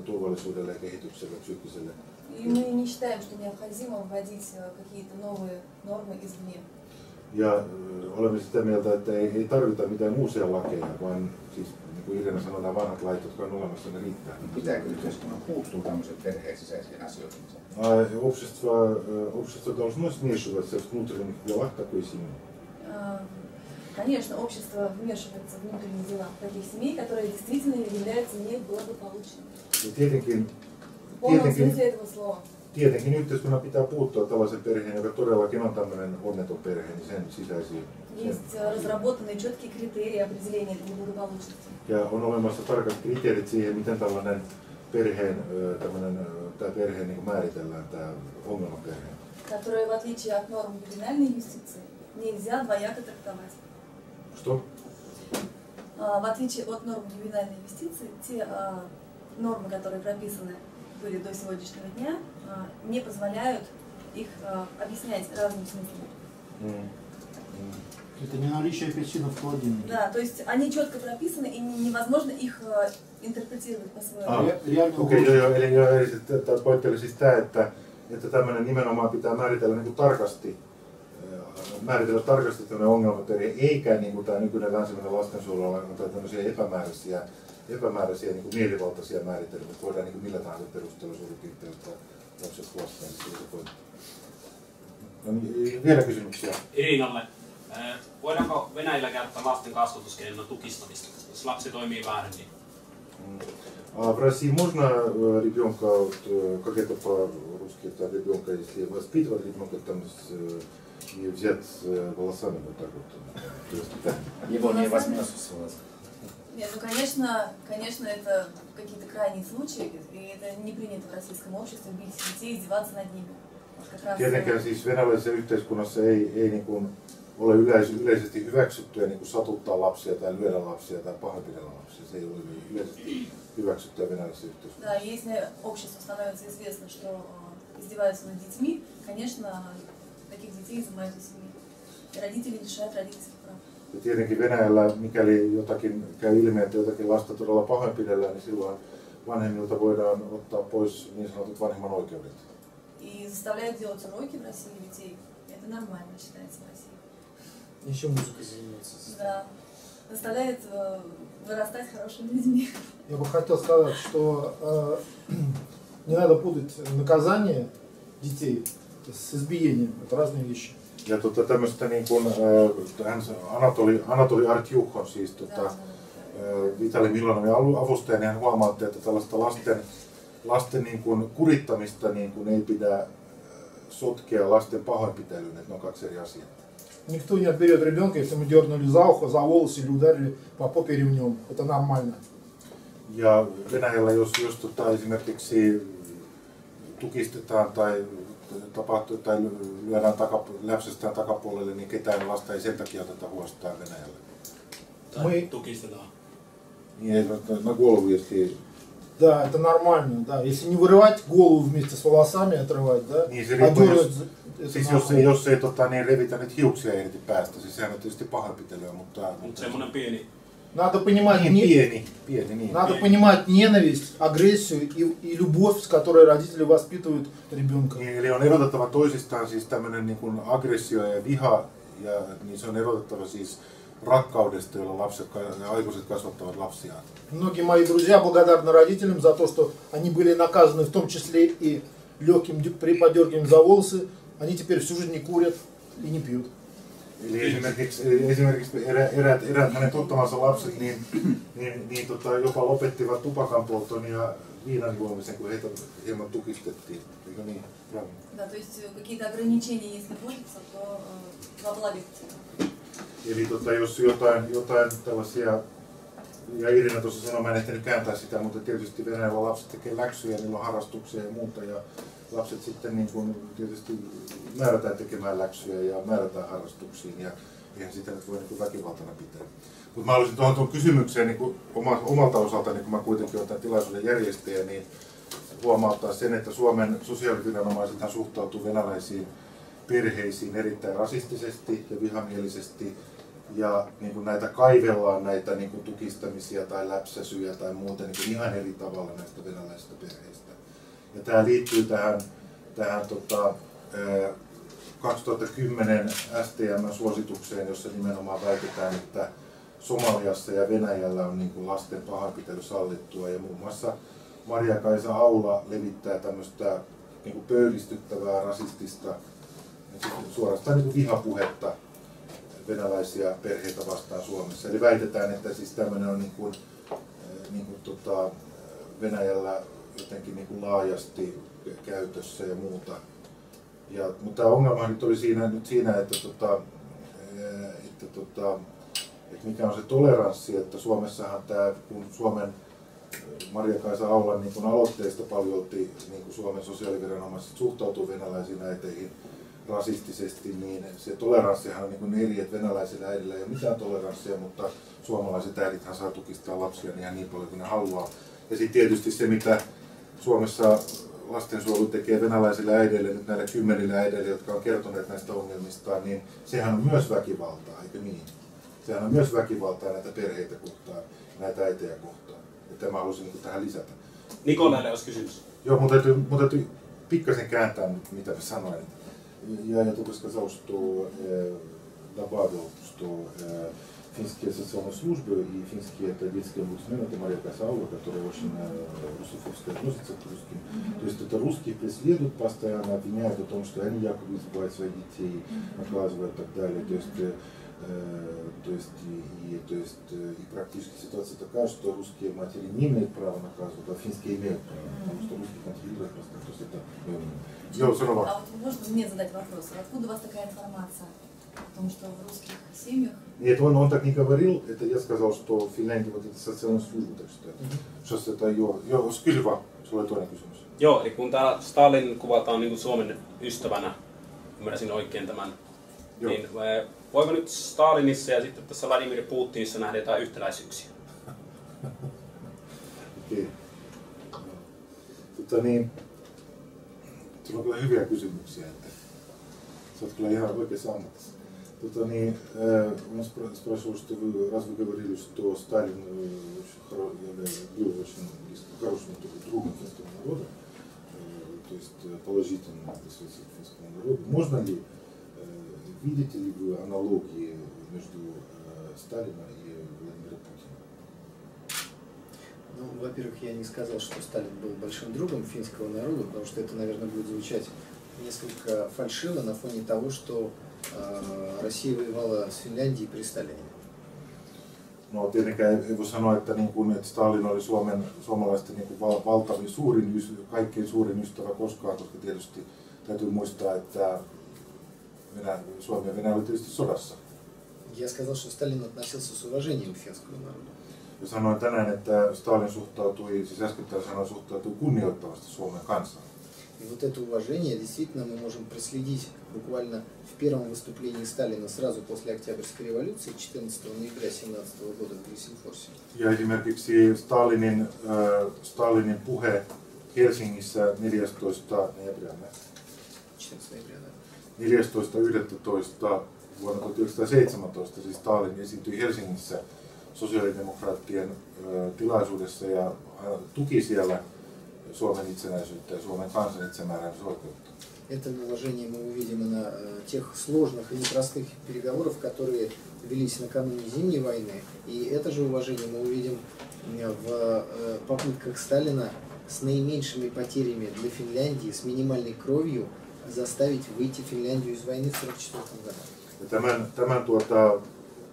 turvallisuudelle ja kehitykselle, psyykkiselle. И мы не считаем, что необходимо вводить какие-то новые нормы извне. Ja olemme sitä mieltä, että ei tarvita mitään uusia lakeja, vaan siis niin kuin Irina sanoi, nämä vanhat lait, jotka on olemassa, ne riittää. Pitääkö yhteiskunnan puuttua tämmöisen perheen sisäisiin asioihin? Общество должно смешиваться с внутренних делах такой семьи. Конечно, общество вмешивается в внутренние дела таких семей, которые действительно являются неблагополучными. В полном смысле этого слова. Tietenkin yhteiskunnan pitää puuttua tällaisen perheen, joka todellakin on tämmöinen onneton perhe, niin sen sisäisiin. Есть разработанные четкие критерии определения этой неблагополучности. Ja on olemassa tarkat kriteerit siihen, miten tällainen perheen niin kuin määritellään, tämä ongelmaperhe. Которые, в отличие от норм ювенальной юстиции, нельзя двояко трактовать. Что? В отличие от норм ювенальной юстиции, те нормы, которые прописаны были до сегодняшнего дня, не позволяют их объяснять разными смыслами. Это не наличие апельсинов в холодильнике. Да, то есть они четко прописаны и невозможно их интерпретировать по-своему. Okei, eli tämä pointti oli siis tämä, että tämmöinen nimenomaan pitää määritellä niin kuin tarkasti tämmöinen ongelmaperhe, eikä niin kuin tämä nykyinen länsimainen lastensuojelu antaa tämmöisiä epämääräisiä niin kuin mielivaltaisia määritelmiä, että voidaan niin kuin millä tahansa perusteella suurin piirtein ottaa lapset huostaan. No niin, vielä kysymyksiä? Irinalle. Voidaanko Venäjällä käyttää lasten kasvatuskeinona tukistamista, jos lapsi toimii väärin? Niin... В России можно ребенка, как это по-русски, это ребенка, если воспитывать ребенка там и взять волосами вот так вот. Его не возьмешь с волос. Нет, ну конечно, это какие-то крайние случаи, и это не принято в российском обществе бить детей, издеваться над ними. Tietenkään siis venäläisessä yhteiskunnassa ei niin kuin ole yleisesti hyväksyttyä niin kuin satuttaa lapsia tai lyödä lapsia tai pahoinpidellä lapsia. Se ei ole yleisesti hyväksyttyä venäläisessä yhteiskunnassa. Да, если обществу становится известно, что издеваются над детьми, конечно, таких детей изымают из семьи. И родители лишают родительских прав. Ja tietenkin Venäjällä, mikäli jotakin käy ilmi, että jotakin lasta todella pahoinpidellään, niin silloin vanhemmilta voidaan ottaa pois niin sanotut vanhemman oikeudet. И заставляют делать уроки в России детей. Это нормально считается в России. Еще музыкой заниматься. Да. Заставляет вырастать хорошими людьми. Я бы хотел сказать, что не надо путать наказание детей с избиением. Это разные вещи. Ja tämmöistä niin kuin Anatoli Artjukhon siis Vitali Milonovin avustajana, hän huomautti, että tällaista lasten niin kuin kurittamista niin kuin ei pidä sotkea lasten pahoinpitelyyn, että ne on kaksi eri asiaa. Никто не отберет ребенка, если мы дернули за ухо, за волосы или ударили по попе ремнем. Это нормально. Ja Venäjällä, jos esimerkiksi tukistetaan tai lyödään läpsästään takapuolelle, niin ketään lasta ei sen takia oteta huostaan Venäjällä. Tai tukistetaan. Niin, на голову, если... Да, это нормально, да. Если не вырывать голову вместе с волосами, отрывать, да? Niin, se riippuu, jos ei niin revitä nyt hiuksia irti päästä, siis sehän on tietysti pahoinpitelyä, mutta semmoinen pieni. Надо понимать, надо понимать ненависть, агрессию и любовь, с которой родители воспитывают ребенка. Eli on erotettava toisistaan siis tämmöinen niin kuin aggressio ja viha, ja niin se on erotettava siis rakkaudesta, jolla aikuiset kasvattavat lapsiaan. Многие мои друзья благодарны родителям за то, что они были наказаны в том числе и легким подергиванием за волосы, они теперь всю жизнь не курят и не пьют. Eli esimerkiksi eräät hänen tuttamansa lapset jopa lopettivat tupakan polton ja viinan juomisen, kun heitä hieman tukistettiin. Eikö niin? Да, то есть какие-то ограничения, если вводятся, то во благо. Eli jos jotain tällaisia, ja Irina tuossa sanoi, mä en ehtinyt kääntää sitä, mutta tietysti Venäjällä lapset tekee läksyjä, niillä on harrastuksia ja muuta, ja lapset sitten niin kuin tietysti määrätään tekemään läksyjä ja määrätään harrastuksiin, ja eihän sitä nyt voi niin kuin väkivaltana pitää. Mutta mä haluaisin tuohon kysymykseen niin kuin omalta osaltani, kun mä kuitenkin olen tämän tilaisuuden järjestäjä, niin huomauttaa sen, että Suomen sosiaaliviranomaisethan suhtautuu venäläisiin perheisiin erittäin rasistisesti ja vihamielisesti, ja niin kuin näitä kaivellaan näitä niin kuin tukistamisia tai läpsäsyjä tai muuta niin kuin ihan eri tavalla näistä venäläisistä perheistä. Ja tämä liittyy tähän 2010 STM-suositukseen, jossa nimenomaan väitetään, että Somaliassa ja Venäjällä on niin kuin lasten pahoinpitely sallittua, ja muun muassa Maria-Kaisa Aula levittää tämmöistä niin kuin pöyristyttävää, rasistista, suorastaan niin kuin vihapuhetta venäläisiä perheitä vastaan Suomessa. Eli väitetään, että siis tämmöinen on Venäjällä jotenkin niin kuin laajasti käytössä ja muuta. Mutta tämä ongelma nyt oli siinä, että mikä on se toleranssi, että Suomessahan tämä, kun Suomen Maria-Kaisa Aulan niin aloitteista paljolti niin kuin Suomen sosiaaliviranomaiset suhtautuu venäläisiin äiteihin rasistisesti, niin se toleranssihan on niin eri, että venäläisillä äidillä ei ole mitään toleranssia, mutta suomalaiset äidithän saa tukistaa lapsia ihan niin paljon kuin ne haluaa. Ja sitten tietysti se, mitä Suomessa lastensuojelu tekee venäläisille äideille, nyt näille 10 äideille, jotka on kertoneet näistä ongelmistaan, niin sehän on myös väkivaltaa, eikö niin? Sehän on myös väkivaltaa näitä perheitä kohtaan, näitä äitejä kohtaan. Ja tämä haluaisin niin tähän lisätä. Nikolaille olisi kysymys. Joo, mun täytyy pikkasen kääntää nyt, mitä mä sanoin. Я только сказал, что добавил, что финские социальные службы и финские это детские омбудсмены, это Мария Касаула, которая очень русофобски относится к русским. То есть это русских преследуют, постоянно обвиняют о том, что они якобы избивают своих детей, наказывают и так далее. То есть и практически ситуация такая, что русские матери не имеют права наказывать, а финские имеют право, потому что русских мотивируют просто. То есть это А вот можно мне задать вопрос? Откуда у вас такая информация о том, что в русских семьях? Нет, он так не говорил, это я сказал, что в Финляндии вот эта социальная служба, так что сейчас это ее скажи vaan, sulla oli toinen kysymys. Joo, eli kun täällä Stalin kuvataan niin kuin Suomen ystävänä, ymmärsin oikein tämän, Joo. niin voiko nyt Stalinissa ja sitten tässä Vladimir Putinissa nähdä jotain yhtäläisyyksiä? Okei. Niin, sulla on kyllä hyviä kysymyksiä, että sä oot kyllä ihan oikeassa ammatissa. У нас спрашивал, что вы, раз вы говорили, что Сталин был очень хорошим другом финского народа, то есть положительно относился к финскому народу, можно ли, видите ли вы аналогии между Сталином и Владимиром Путиным? Ну, во-первых, я не сказал, что Сталин был большим другом финского народа, потому что это, наверное, будет звучать несколько фальшиво на фоне того, что Россия воевала с Финляндией при Сталине. No tietenkään ei voi sanoa, että, niin kuin, että Stalin oli suomalaisten niin kuin kaikkein suurin ystävä koskaan, koska tietysti täytyy muistaa, että Suomi ja Venäjä oli tietysti sodassa. Я сказал, что Сталин относился с уважением к финскому народу. Ja sanoin tänään, että Stalin suhtautui kunnioittavasti Suomen kansaan. И вот это уважение действительно мы можем проследить буквально в первом выступлении Сталина сразу после Октябрьской революции 14 ноября 2017 года в Гельсинфорсе. Ja esimerkiksi Stalinin puhe Helsingissä 14.11. vuonna 1917, siis Stalin esiintyi Helsingissä sosiaalidemokraattien tilaisuudessa ja tuki siellä Suomen itsenäisyyttä ja Suomen kansan itsemääräämisoikeutta. Это уважение мы увидим и на тех сложных и непростых переговорах, которые велись накануне Зимней войны. И это же уважение мы увидим в попытках Сталина с наименьшими потерями для Финляндии, с минимальной кровью заставить выйти Финляндию из войны в 1944 году. Tämän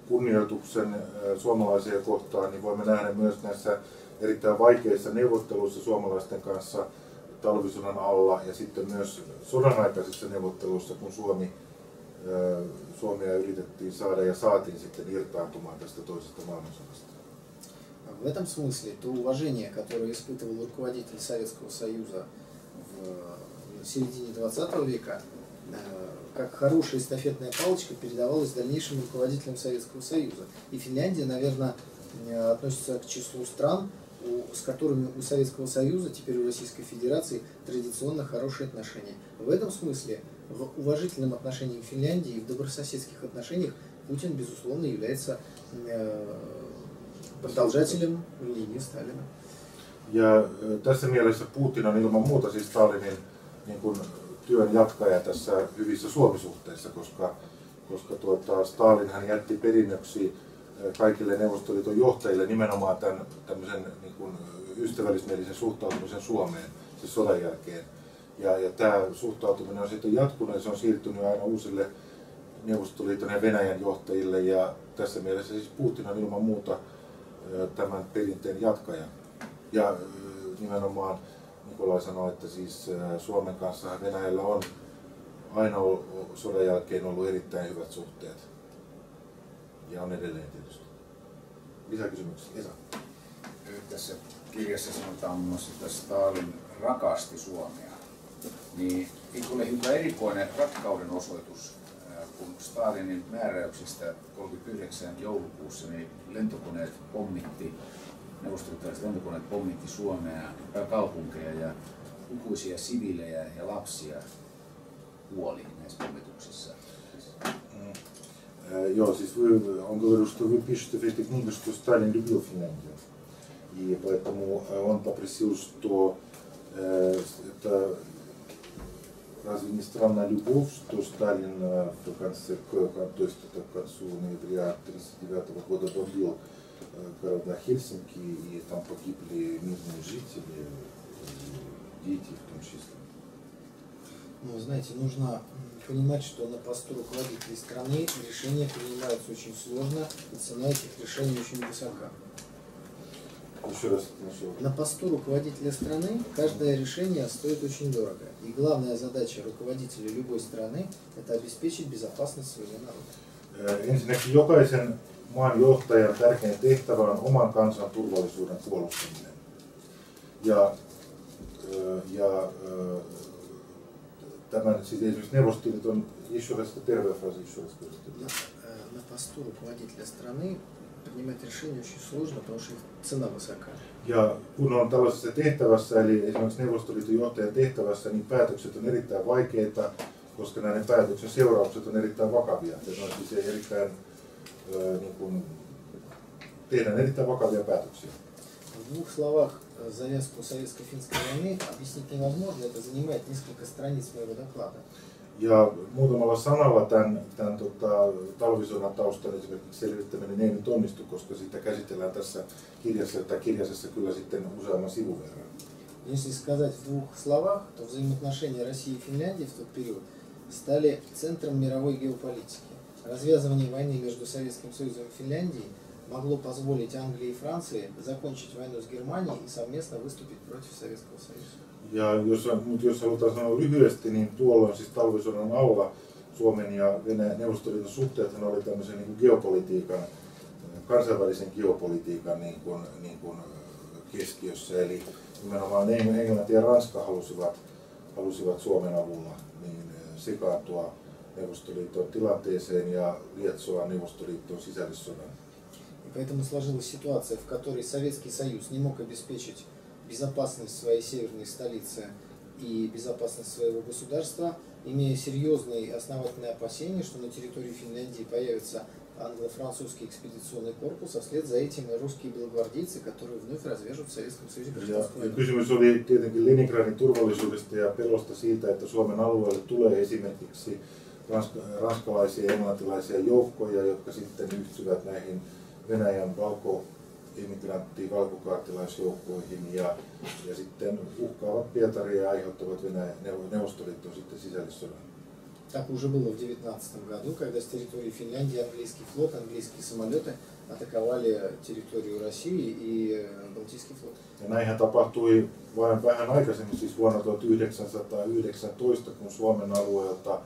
kunnioituksen suomalaisia kohtaan niin voimme nähdä myös näissä erittäin vaikeissa neuvotteluissa suomalaisten kanssa talvisodan alla ja sitten myös sodan aikaisissa neuvotteluissa, kun Suomea yritettiin saada ja saatiin sitten irtaantumaan tästä toisesta maailmansodasta. В этом смысле то уважение, которое испытывал руководитель Советского Союза в середине 20 века, как хорошая эстафетная палочка передавалась дальнейшим руководителям Советского Союза. И Финляндия, наверное, относится к числу стран, с которыми у Советского Союза, теперь у Российской Федерации, традиционно хорошие отношения. В этом смысле, в уважительном отношении к Финляндии и в добрососедских отношениях Путин, безусловно, является продолжателем линии Сталина. Ja tässä mielessä Putin on ilman muuta siis Stalinin niin kuin työn jatkaja tässä hyvissä Suomi-suhteissa, koska Stalin hän jätti perinnöksi kaikille Neuvostoliiton johtajille nimenomaan tämän tämmöisen niin kuin ystävällismielisen suhtautumisen Suomeen siis sodan jälkeen. Ja tämä suhtautuminen on sitten jatkunut ja se on siirtynyt aina uusille Neuvostoliiton ja Venäjän johtajille ja tässä mielessä siis Putin on ilman muuta tämän perinteen jatkaja. Ja nimenomaan Nikolai sanoi, että siis Suomen kanssa Venäjällä on aina sodan jälkeen ollut erittäin hyvät suhteet. Ja on edelleen tietysti. Lisäkysymyksiä? Esa. Tässä kirjassa sanotaan muun muassa, että Stalin rakasti Suomea. Niin eikö ole hyvä erikoinen rakkauden osoitus, kun Stalinin määräyksestä 1939 joulukuussa niin neuvostoliittolaiset lentokoneet pommitti Suomea, kaupunkeja ja lukuisia siviilejä ja lapsia kuoli näissä pommituksissa. Joo, siis он говорил, что вы пишете в этой книге, что Сталин любил Финляндию. И поэтому он попросил, что это разве не странная любовь, что Сталин в конце, то есть это к концу ноября 1939 года бомбил города Хельсинки, и там погибли мирные жители, дети в том числе. Ну, знаете, нужно понимать, что на посту руководителей страны решения принимаются очень сложно, и цена этих решений очень высока. Еще раз начал. На посту руководителя страны каждое решение стоит очень дорого. И главная задача руководителя любой страны – это обеспечить безопасность своего народа. Ensinnäkin jokaisen maan johtajan tärkein tehtävä on oman kansan turvallisuuden puolustaminen. Tämän siis esimerkiksi Neuvostoliiton еще раз первая фраза, еще раз скажите. На посту руководителя страны принимать решения очень сложно, потому что цена высока. Ja kun on tällaisessa tehtävässä, eli esimerkiksi Neuvostoliiton johtajan tehtävässä, niin päätökset on erittäin vaikeita, koska näiden päätöksen seuraukset on erittäin vakavia. Ja on siis erittäin, niin kuin, tehdään erittäin vakavia päätöksiä. В двух словах завязку советско-финской войны объяснить невозможно, это занимает несколько страниц моего доклада. Ja muutamalla sanalla tämän talvisodan taustan esimerkiksi selvittäminen ei nyt onnistu, koska sitä käsitellään tässä kirjasessa kyllä sitten useamman sivun verran. Если сказать в двух словах, то взаимоотношения России и Финляндии в тот период стали центром мировой геополитики. Развязывание войны между Советским Союзом и Финляндией могло позволить Англии и Франции закончить войну с Германией и совместно выступить против Советского Союза. Ja jos halutaan sanoa lyhyesti, niin tuolloin siis talvisodan alla Suomen ja Neuvostoliiton suhteethan oli tämmöisen niin kuin geopolitiikan, kansainvälisen geopolitiikan niin kuin keskiössä. Eli nimenomaan Englanti ja Ranska halusivat Suomen avulla niin sekaantua Neuvostoliiton tilanteeseen ja lietsoa Neuvostoliiton sisällissodan. И поэтому сложилась ситуация, в которой Советский Союз не мог обеспечить безопасность своей северной столицы и безопасность своего государства, имея серьезные основательные опасения, что на территории Финляндии появится англо-французский экспедиционный корпус, а вслед за этим и русские белогвардейцы, которые вновь развяжут в Советском Союзе гражданскую войну. Kysymys oli tietenkin Leningradin turvallisuudesta ja pelosta siitä, että Suomen alueelle tulee esimerkiksi ranskalaisia ja englantilaisia joukkoja, jotka sitten yhtyvät näihin Venäjän emigranttiin valkokaartilaisjoukkoihin ja sitten uhkaavat Pietaria ja aiheuttavat Neuvostoliiton sitten sisällissodan. Так уже было в 19 году, когда с территории Финляндии английский флот, английские самолеты атаковали территорию России и Балтийский флот. Ja näinhän tapahtui vain vähän aikaisemmin, siis vuonna 1919, kun Suomen alueelta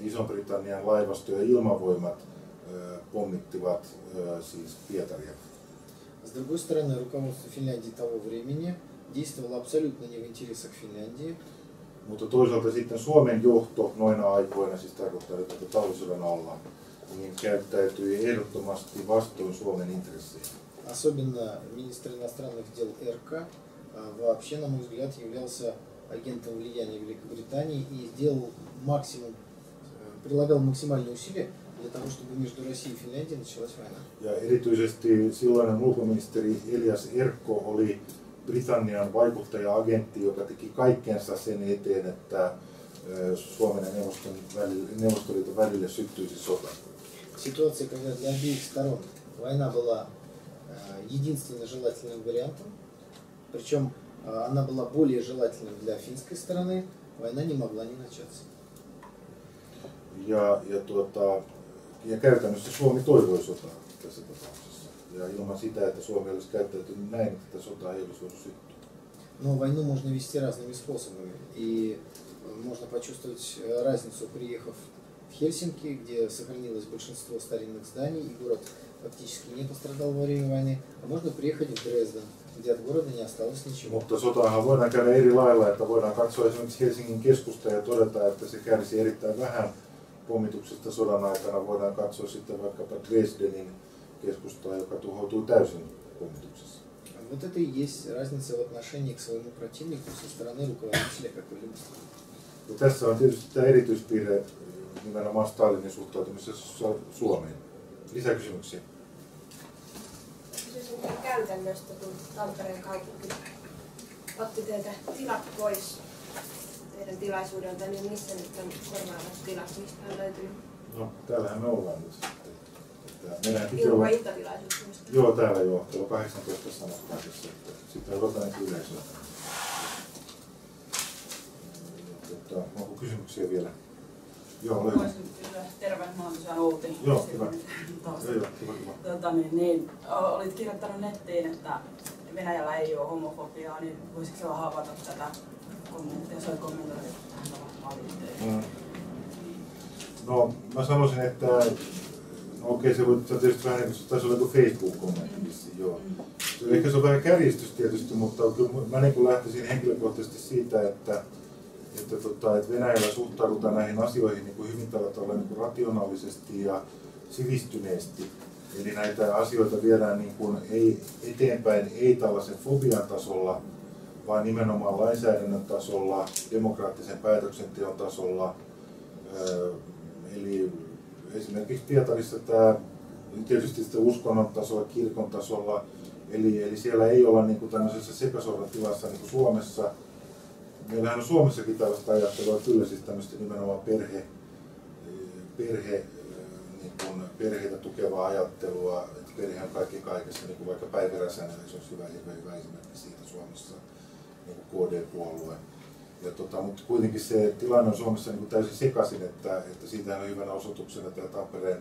Ison-Britannian laivasto ja ilmavoimat pommittivat siis Pietaria. С другой стороны, руководство Финляндии того времени действовало абсолютно не в интересах Финляндии. Mutta toisaalta sitten Suomen johto noina aikoina, siis tarkoittaa tätä talvisodan alla, niin käyttäytyi ehdottomasti vastoin Suomen intressejä. Особенно министр иностранных дел РК вообще, на мой взгляд, являлся агентом влияния Великобритании и сделал максимум, прилагал максимальные усилия для того, чтобы между Россией и Финляндией началась война. Ja erityisesti silloinen ulkoministeri Elias Erkko oli Britannian vaikuttaja-agentti, joka teki kaikkensa sen eteen, että Suomen ja Neuvostoliiton välille syttyisi sota. Ситуация, когда для обеих сторон война была единственно желательным вариантом, причем она была более желательным для финской стороны, война не могла не начаться. Ja käytännössä Suomi toivoi sotaa tässä tapauksessa. Ja ilman sitä, että Suomi olisi käyttäytynyt näin, että tätä sotaa ei olisi voinut syttyä. Но войну можно вести разными способами. И можно почувствовать разницу, приехав в Хельсинки, где сохранилось большинство старинных зданий, и город фактически не пострадал во время войны. А можно приехать в Дрезден, где от города не осталось ничего. Mutta sotahan voidaan käydä eri lailla, että voidaan katsoa esimerkiksi Helsingin keskusta ja todeta, että se kärsi erittäin vähän pommituksesta sodan aikana. Voidaan katsoa sitten vaikkapa Dresdenin keskustaa, joka tuhoutui täysin pommituksessa. Вот это и есть разница в отношении к своему противнику со стороны руководителя какой-либо страны. Ja tässä on tietysti tämä erityispiirre nimenomaan Stalinin suhtautumisessa Suomeen. Lisäkysymyksiä? Kysyisin käytännöstä, kun Tampereen kaupunki otti teiltä tilat pois teidän tilaisuudelta, niin missä nyt on korvaavat tilat, mistä on löytynyt? No, täällähän me ollaan nyt sitten. Ilman iltatilaisuus. Joo, täällä joo. Kello 18 Sanottaisessa. Sitten odotan yleisöä. Onko kysymyksiä vielä? Joo, löytyy. Voisin kysyä, terve, mä oon tosiaan Outi. Joo, hyvä. Olit kirjoittanut nettiin, että Venäjällä ei ole homofobiaa, niin voisitko sä vähän avata tätä kommenttia, sä olet kommentoinut tähän tapahtumaan? No, mä sanoisin, että okei, se voi tietysti vähän niin kuin taisi olla joku Facebook-kommentti, joo. Ehkä se on vähän kärjistys tietysti, mutta kyllä mä niin kuin lähtisin henkilökohtaisesti siitä, että Venäjällä suhtaudutaan näihin asioihin niin kuin hyvin tällä tavalla niin kuin rationaalisesti ja sivistyneesti. Eli näitä asioita viedään niin kuin eteenpäin ei tällaisen fobian tasolla, vaan nimenomaan lainsäädännön tasolla, demokraattisen päätöksenteon tasolla. Eli esimerkiksi Pietarissa tämä tietysti sitä uskonnon tasolla, kirkon tasolla, eli siellä ei olla niin kuin tämmöisessä sekasortotilassa niin kuin Suomessa. Meillähän on Suomessakin tällaista ajattelua, kyllä siis tämmöistä nimenomaan perheitä tukevaa ajattelua, että perhe on kaikki kaikessa, niin kuin vaikka Päivi Räsänen, se olisi hyvä esimerkki siitä Suomessa, niin kuin KD-puolue. Mutta kuitenkin se tilanne on Suomessa niin kuin täysin sekaisin, että siitähän on hyvänä osoituksena tämä Tampereen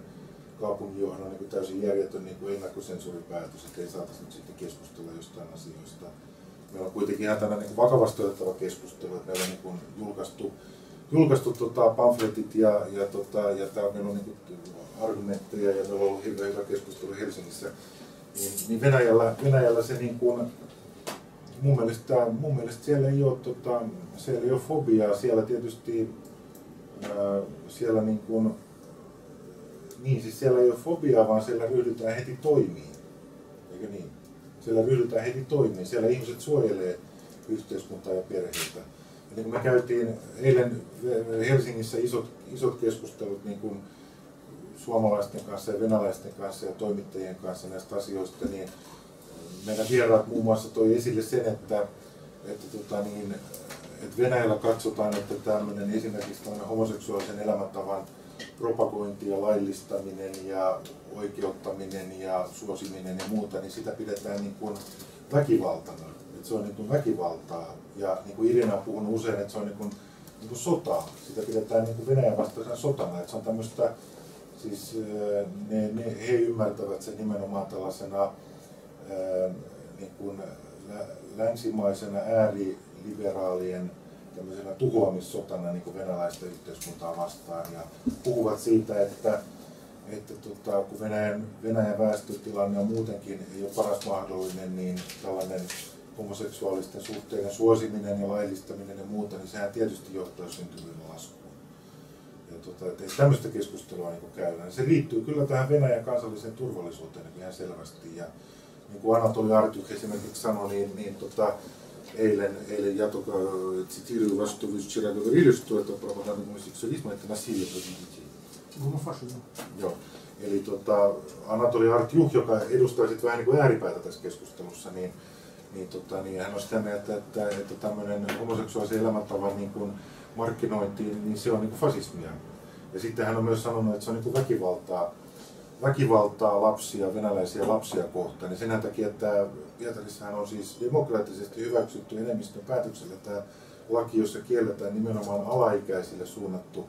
kaupunginjohdon niin kuin täysin järjetön niin kuin ennakkosensuuripäätös, että ei saataisi nyt sitten keskustella jostain asioista. Meillä on kuitenkin ihan tämmöinen niin vakavasti otettava keskustelu, että meillä on niin kuin julkaistu pamfletit ja täällä meillä on niin kuin argumentteja ja meillä on ollut hirveän hyvä keskustelu Helsingissä. Niin Venäjällä se niin kuin, mun mielestä siellä ei ole fobiaa, siellä tietysti siellä niin kuin, siis siellä ei ole fobiaa, vaan siellä ryhdytään heti toimiin, eikö niin? Siellä ryhdytään heti toimiin, siellä ihmiset suojelee yhteiskuntaa ja perheitä. Ja niin kuin me käytiin eilen Helsingissä isot keskustelut niin kuin suomalaisten kanssa ja venäläisten kanssa ja toimittajien kanssa näistä asioista, niin meidän vieraat muun muassa toi esille sen, että Venäjällä katsotaan, että tämmöinen esimerkiksi tämmöinen homoseksuaalisen elämäntavan propagointi ja laillistaminen ja oikeuttaminen ja suosiminen ja muuta, niin sitä pidetään niin kuin väkivaltana. Että se on niin kuin väkivaltaa. Ja niin kuin Irina on puhunut usein, että se on niin kuin sotaa. Sitä pidetään niin kuin Venäjän vastaisena sotana. Että se on tämmöistä, siis he ymmärtävät sen nimenomaan tällaisena niin kuin länsimaisena ääriliberaalien tämmöisenä tuhoamissotana niin kuin venäläistä yhteiskuntaa vastaan ja puhuvat siitä, että kun Venäjän väestötilanne on muutenkin ei ole paras mahdollinen, niin tällainen homoseksuaalisten suhteiden suosiminen ja laillistaminen ja muuta, niin sehän tietysti johtaa syntyvyyden laskuun. Ja ei tämmöistä keskustelua niin käydään. Se liittyy kyllä tähän Venäjän kansalliseen turvallisuuteen ihan selvästi. Ja niin kuin Anatoli Artyuk esimerkiksi sanoi, eilen я только цитирую вас, что вы вчера говорили, что это пропаганда гомосексуализма, это насилие против детей. Гомофашизм. Joo. Eli Anatoli Artyuk, joka edustaa sitten vähän niin kuin ääripäätä tässä keskustelussa, niin hän on sitä mieltä, että tämmöinen homoseksuaalisen elämäntavan niin kuin markkinointi, niin se on niin kuin fasismia. Ja sitten hän on myös sanonut, että se on niin kuin väkivaltaa lapsia, venäläisiä lapsia kohtaan. Ja sen takia, että Pietarissahan on siis demokraattisesti hyväksytty enemmistön päätöksellä tämä laki, jossa kielletään nimenomaan alaikäisille suunnattu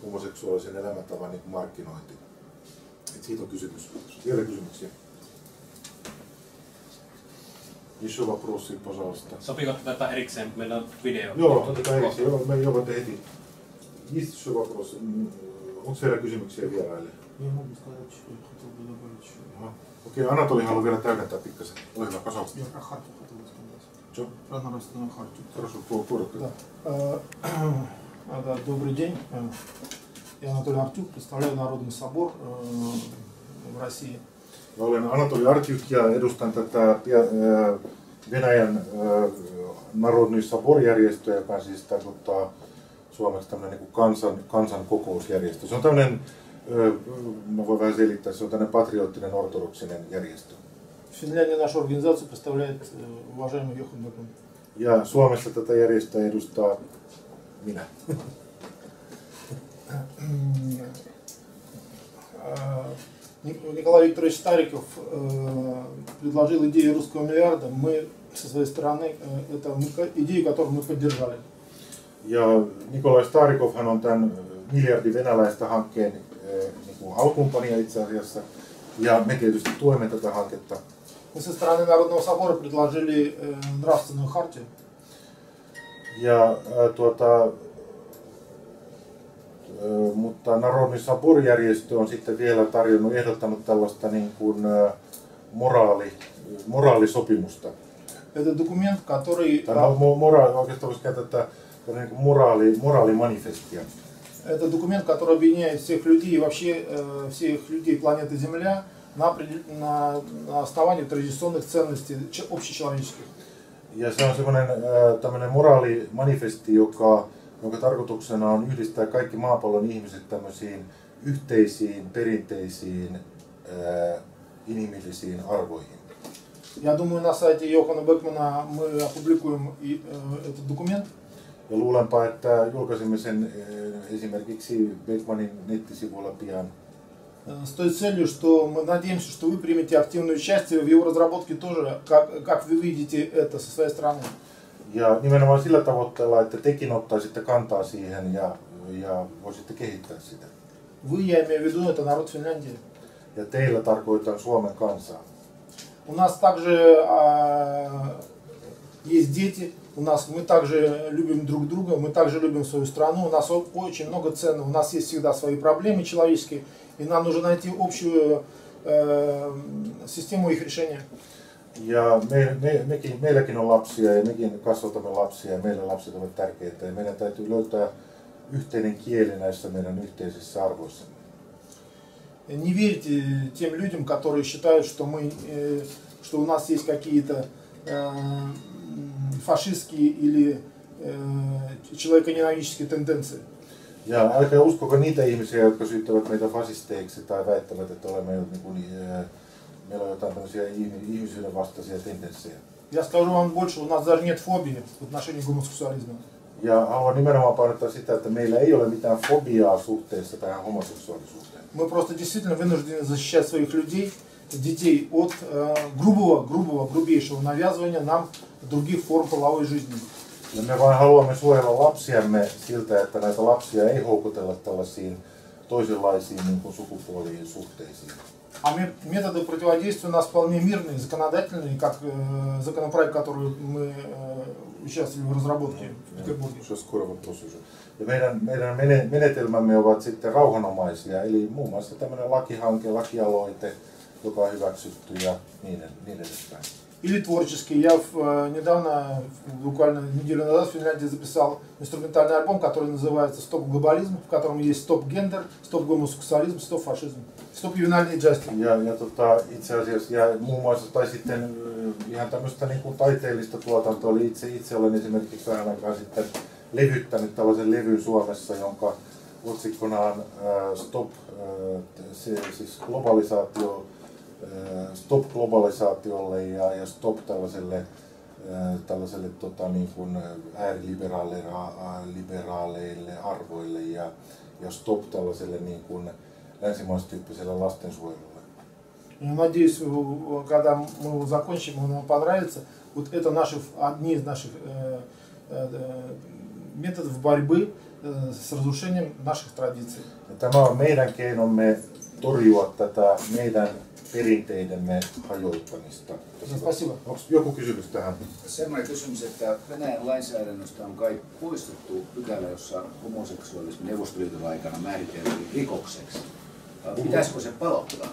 homoseksuaalisen elämäntavan niin kuin markkinointi. Et siitä on kysymys. Vielä kysymyksiä? Еще вопросы, пожалуйста. Sopiiko tätä erikseen? Meillä on video. Joo, otetaan erikseen. Joo, me joudumme heti. Есть еще вопросы? Onko siellä kysymyksiä vieraille? Я могу сказать, что я хотел бы добавить еще. Окей, Анатолий haluaa vielä täydentää pikkasen. Ole hyvä, пожалуйста. Я про хартию хотел бы сказать. Что? Про нравственную хартию. Хорошо, коротко. Да, добрый день. Я Анатолий Артюк, представляю Народный собор в России. Olen Anatoli Artyuk ja edustan tätä Venäjän Narodny Sabor-järjestöä, joka siis tarkoittaa suomeksi tämmöinen niin kuin kansankokousjärjestö. Se on tämmöinen, mä voin vähän selittää, se on tämmöinen patriottinen ortodoksinen järjestö. В Финляндии нашу организацию представляет уважаемый Johan Bäckman. Ja Suomessa tätä järjestöä edustaa minä. Николай Викторович Стариков предложил идею русского миллиарда. Мы со своей стороны, это идею, которую мы поддержали. Ja Nikolai Starikovhan on tämän miljardin venäläistä hankkeen niin kuin alkuunpanija itse asiassa. Ja me tietysti tuemme tätä hanketta. Мы со стороны Народного собора предложили нравственную хартию. Ja mutta Narodny Sabor-järjestö on sitten vielä ehdottanut tällaista niin kuin moraalisopimusta. Это документ, который... Oikeastaan voisi käyttää niin kuin moraalimanifestia. Это документ, который объединяет всех людей и вообще всех людей планеты Земля на основании традиционных ценностей общечеловеческих. Ja se on semmoinen tämmöinen moraalimanifesti, jonka tarkoituksena on yhdistää kaikki maapallon ihmiset tämmöisiin yhteisiin, perinteisiin, inhimillisiin arvoihin. Я думаю, на сайте Йохана Бекмана мы опубликуем этот документ. Ja luulenpa, että julkaisimme sen esimerkiksi Beckmanin nettisivuilla pian. С той целью, что мы надеемся, что вы примете активное участие в его разработке тоже, как вы видите это со своей стороны. Ja nimenomaan sillä tavoitteella, että tekin ottaisitte kantaa siihen ja voisitte kehittää sitä. Вы, я имею в виду, это народ Финляндии. Ja teillä tarkoitan Suomen kansaa. У нас также есть дети, мы также любим друг друга, мы также любим свою страну, у нас очень много ценного, у нас есть всегда свои проблемы человеческие, и нам нужно найти общую систему их решения. Ja meilläkin on lapsia ja mekin kasvatamme lapsia ja meille lapset ovat tärkeitä ja meidän täytyy löytää yhteinen kieli näissä meidän yhteisissä arvoissamme. Не верьте тем людям, которые считают, что у нас есть какие-то фашистские или человеконенавистские тенденции. Ja älkää uskoko niitä ihmisiä, jotka syyttävät meitä fasisteiksi tai väittävät, että meillä on jotain tämmöisiä ihmisyyden vastaisia tendenssejä. Я скажу вам больше, у нас даже нет фобии в отношении гомосексуализма. Ja haluan nimenomaan painottaa sitä, että meillä ei ole mitään fobiaa suhteessa tähän homoseksuaalisuuteen. Мы просто действительно вынуждены защищать своих людей, детей от грубейшего навязывания нам других форм половой жизни. Ja me vain haluamme suojella lapsiamme siltä, että näitä lapsia ei houkutella tällaisiin toisenlaisiin niin kuin sukupuoliin suhteisiin. А методы противодействия у нас вполне мирные, законодательные, как законопроект, который мы участвовали в разработке в Петербурге. Ja meidän menetelmämme ovat sitten rauhanomaisia, eli muun muassa tämmöinen lakihanke, lakialoite, joka on hyväksytty ja niin edespäin. Или творческие. Я недавно, буквально неделю назад в Финляндии записал инструментальный альбом, который называется «Стоп глобализм», в котором есть стоп гендер, стоп гомосексуализм, стоп фашизм, стоп juvenile injustice. Itse asiassa ja muun muassa tai sitten ihan tämmöistä niin kuin taiteellista tuotantoa, eli itse olen esimerkiksi vähän aikaa sitten levyttänyt tällaisen levyn Suomessa, jonka otsikkona on siis globalisaatio, stop globalisaatiolle ja stop tällaiselle niin kuin ääriliberaaleille arvoille ja stop tällaiselle niin kuin länsimaistyyppiselle lastensuojelulle. Я надеюсь, когда мы его закончим, он вам понравится. Вот это одни из наших методов борьбы с разрушением наших традиций. Tämä on meidän keinomme torjua tätä meidän perinteidemme hajottamista. Onko joku kysymys tähän? Sellainen kysymys, että Venäjän lainsäädännöstä on kai poistettu pykälä, jossa homoseksuaalismi Neuvostoliiton aikana määriteltiin rikokseksi. Pitäisikö se palauttaa?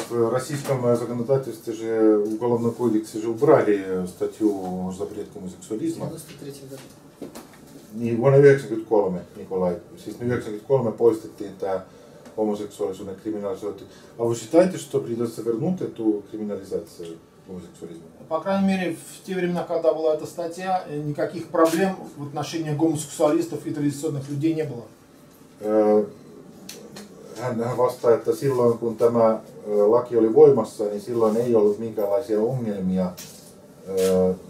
В российском законодательстве же в Уголовном кодексе же убрали статью «Запрет гомосексуализма». 93 году. Niin, vuonna 1993, Nikolai. Siis 1993 poistettiin tämä homoseksuaalisuuden kriminalisointi. А вы считаете, что придется вернуть эту криминализацию гомосексуализма? По крайней мере, в те времена, когда была эта статья, никаких проблем в отношении гомосексуалистов и традиционных людей не было. Hän vastaa, että silloin kun tämä laki oli voimassa, niin silloin ei ollut minkäänlaisia ongelmia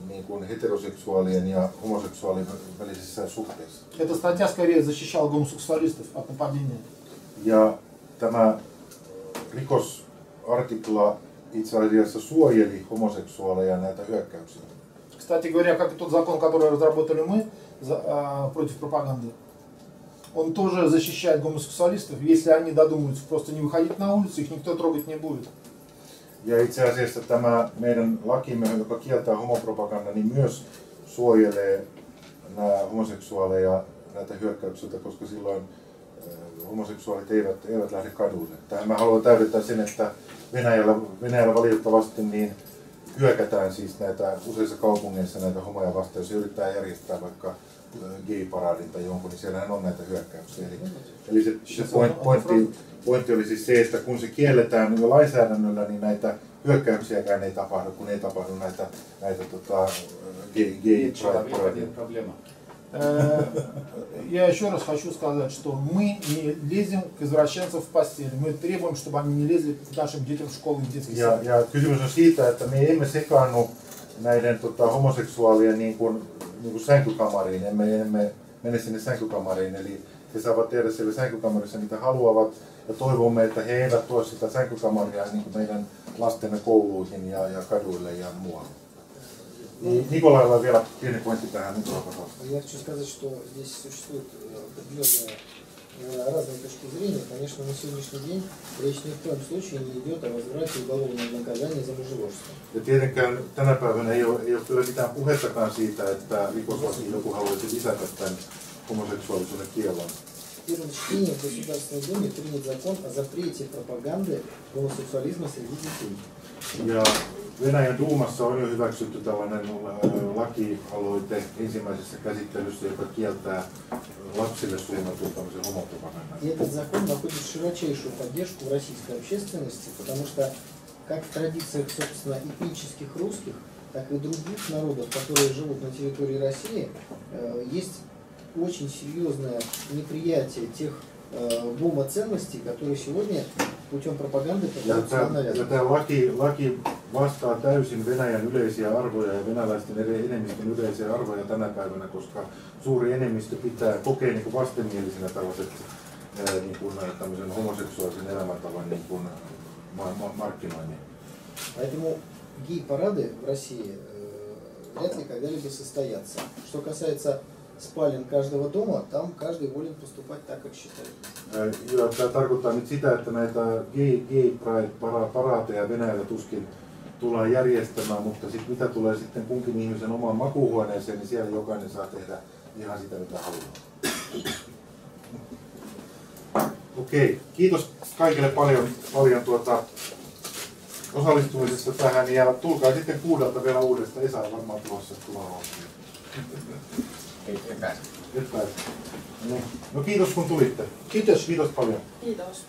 niin kuin heteroseksuaalien ja homoseksuaalien välisissä suhteissa. Эта статья скорее защищала гомосексуалистов от нападения. Ja tämä rikosartikla itse asiassa suojeli homoseksuaaleja näitä hyökkäyksiä. Кстати говоря, как и тот закон, который разработали мы против пропаганды, он тоже защищает гомосексуалистов, если они додумаются просто не выходить на улицу, их никто трогать не будет. Ja itse asiassa tämä meidän lakimme, joka kieltää homopropagandan, niin myös suojelee nämä homoseksuaaleja näitä hyökkäyksiltä, koska silloin homoseksuaalit eivät lähde kaduille. Tähän mä haluan täydentää sen, että Venäjällä valitettavasti niin hyökätään siis näitä useissa kaupungeissa näitä homoja vastaan, jos yrittää järjestää vaikka gay-paraadin tai jonkun, niin siellähän on näitä hyökkäyksiä. Eli se pointti oli siis se, että kun se kielletään jo lainsäädännöllä, niin näitä hyökkäyksiäkään ei tapahdu, kun ei tapahdu näitä gay-paraadeja. Я еще раз хочу сказать, что мы не лезем к извращенцам в постель. Мы требуем, чтобы они не лезли к нашим детям в школы и детские сады. Ja kysymys on siitä, että me emme sekaannu näiden homoseksuaalien niin kuin sänkykamariin, emme mene sinne sänkykamariin, eli he saavat tehdä siellä sänkykamarissa mitä haluavat ja toivomme, että he eivät tuo sitä sänkykamaria niin kuin meidän lastemme kouluihin ja kaduille ja muualle. Николаilla on vielä pieni pointti tähän. Я хочу сказать, что здесь существуют определенные разные точки зрения. Конечно, на сегодняшний день речь ни в коем случае не идет о возврате уголовного наказания за мужеложство. Ja tietenkään tänä päivänä ei ole kyllä mitään puhettakaan siitä, että rikoslakiin joku haluaisi lisätä tämän homoseksuaalisuuden kiellon. В первом чтении в Государственной Думе принят закон о запрете пропаганды гомосексуализма среди детей. Ja Venäjän Duumassa on jo hyväksytty tällainen lakialoite ensimmäisessä käsittelyssä, joka kieltää lapsille suunnatun tämmöisen homopropagandan. И этот закон находит широчайшую поддержку в российской общественности, потому что как в традициях, собственно, этнических русских, так и других народов, которые живут на территории России, есть очень серьезное неприятие тех бума ценностей, который сегодня путем пропаганды Ja пытаются навязывать. tämä laki vastaa täysin Venäjän yleisiä arvoja ja venäläisten enemmistön yleisiä arvoja tänä päivänä, koska suuri enemmistö kokee niin kuin vastenmielisenä tällaiset niin kuin, tämmöisen homoseksuaalisen elämäntavan niin kuin, markkinoinnin. Поэтому гей-парады в России вряд ли когда-либо состоятся. Что касается спален каждого дома, там каждый волен поступать так, как считает. Ja tämä tarkoittaa nyt sitä, että näitä gay pride-paraateja Venäjällä tuskin tullaan järjestämään, mutta sit mitä tulee sitten kunkin ihmisen omaan makuuhuoneeseen, niin siellä jokainen saa tehdä ihan sitä, mitä haluaa. Okei, kiitos kaikille paljon osallistumisesta tähän ja tulkaa sitten 6 vielä uudestaan. Esa on varmaan tulossa kuvaamaan. Et pääse. No kiitos kun tulitte. Kiitos paljon. Kiitos.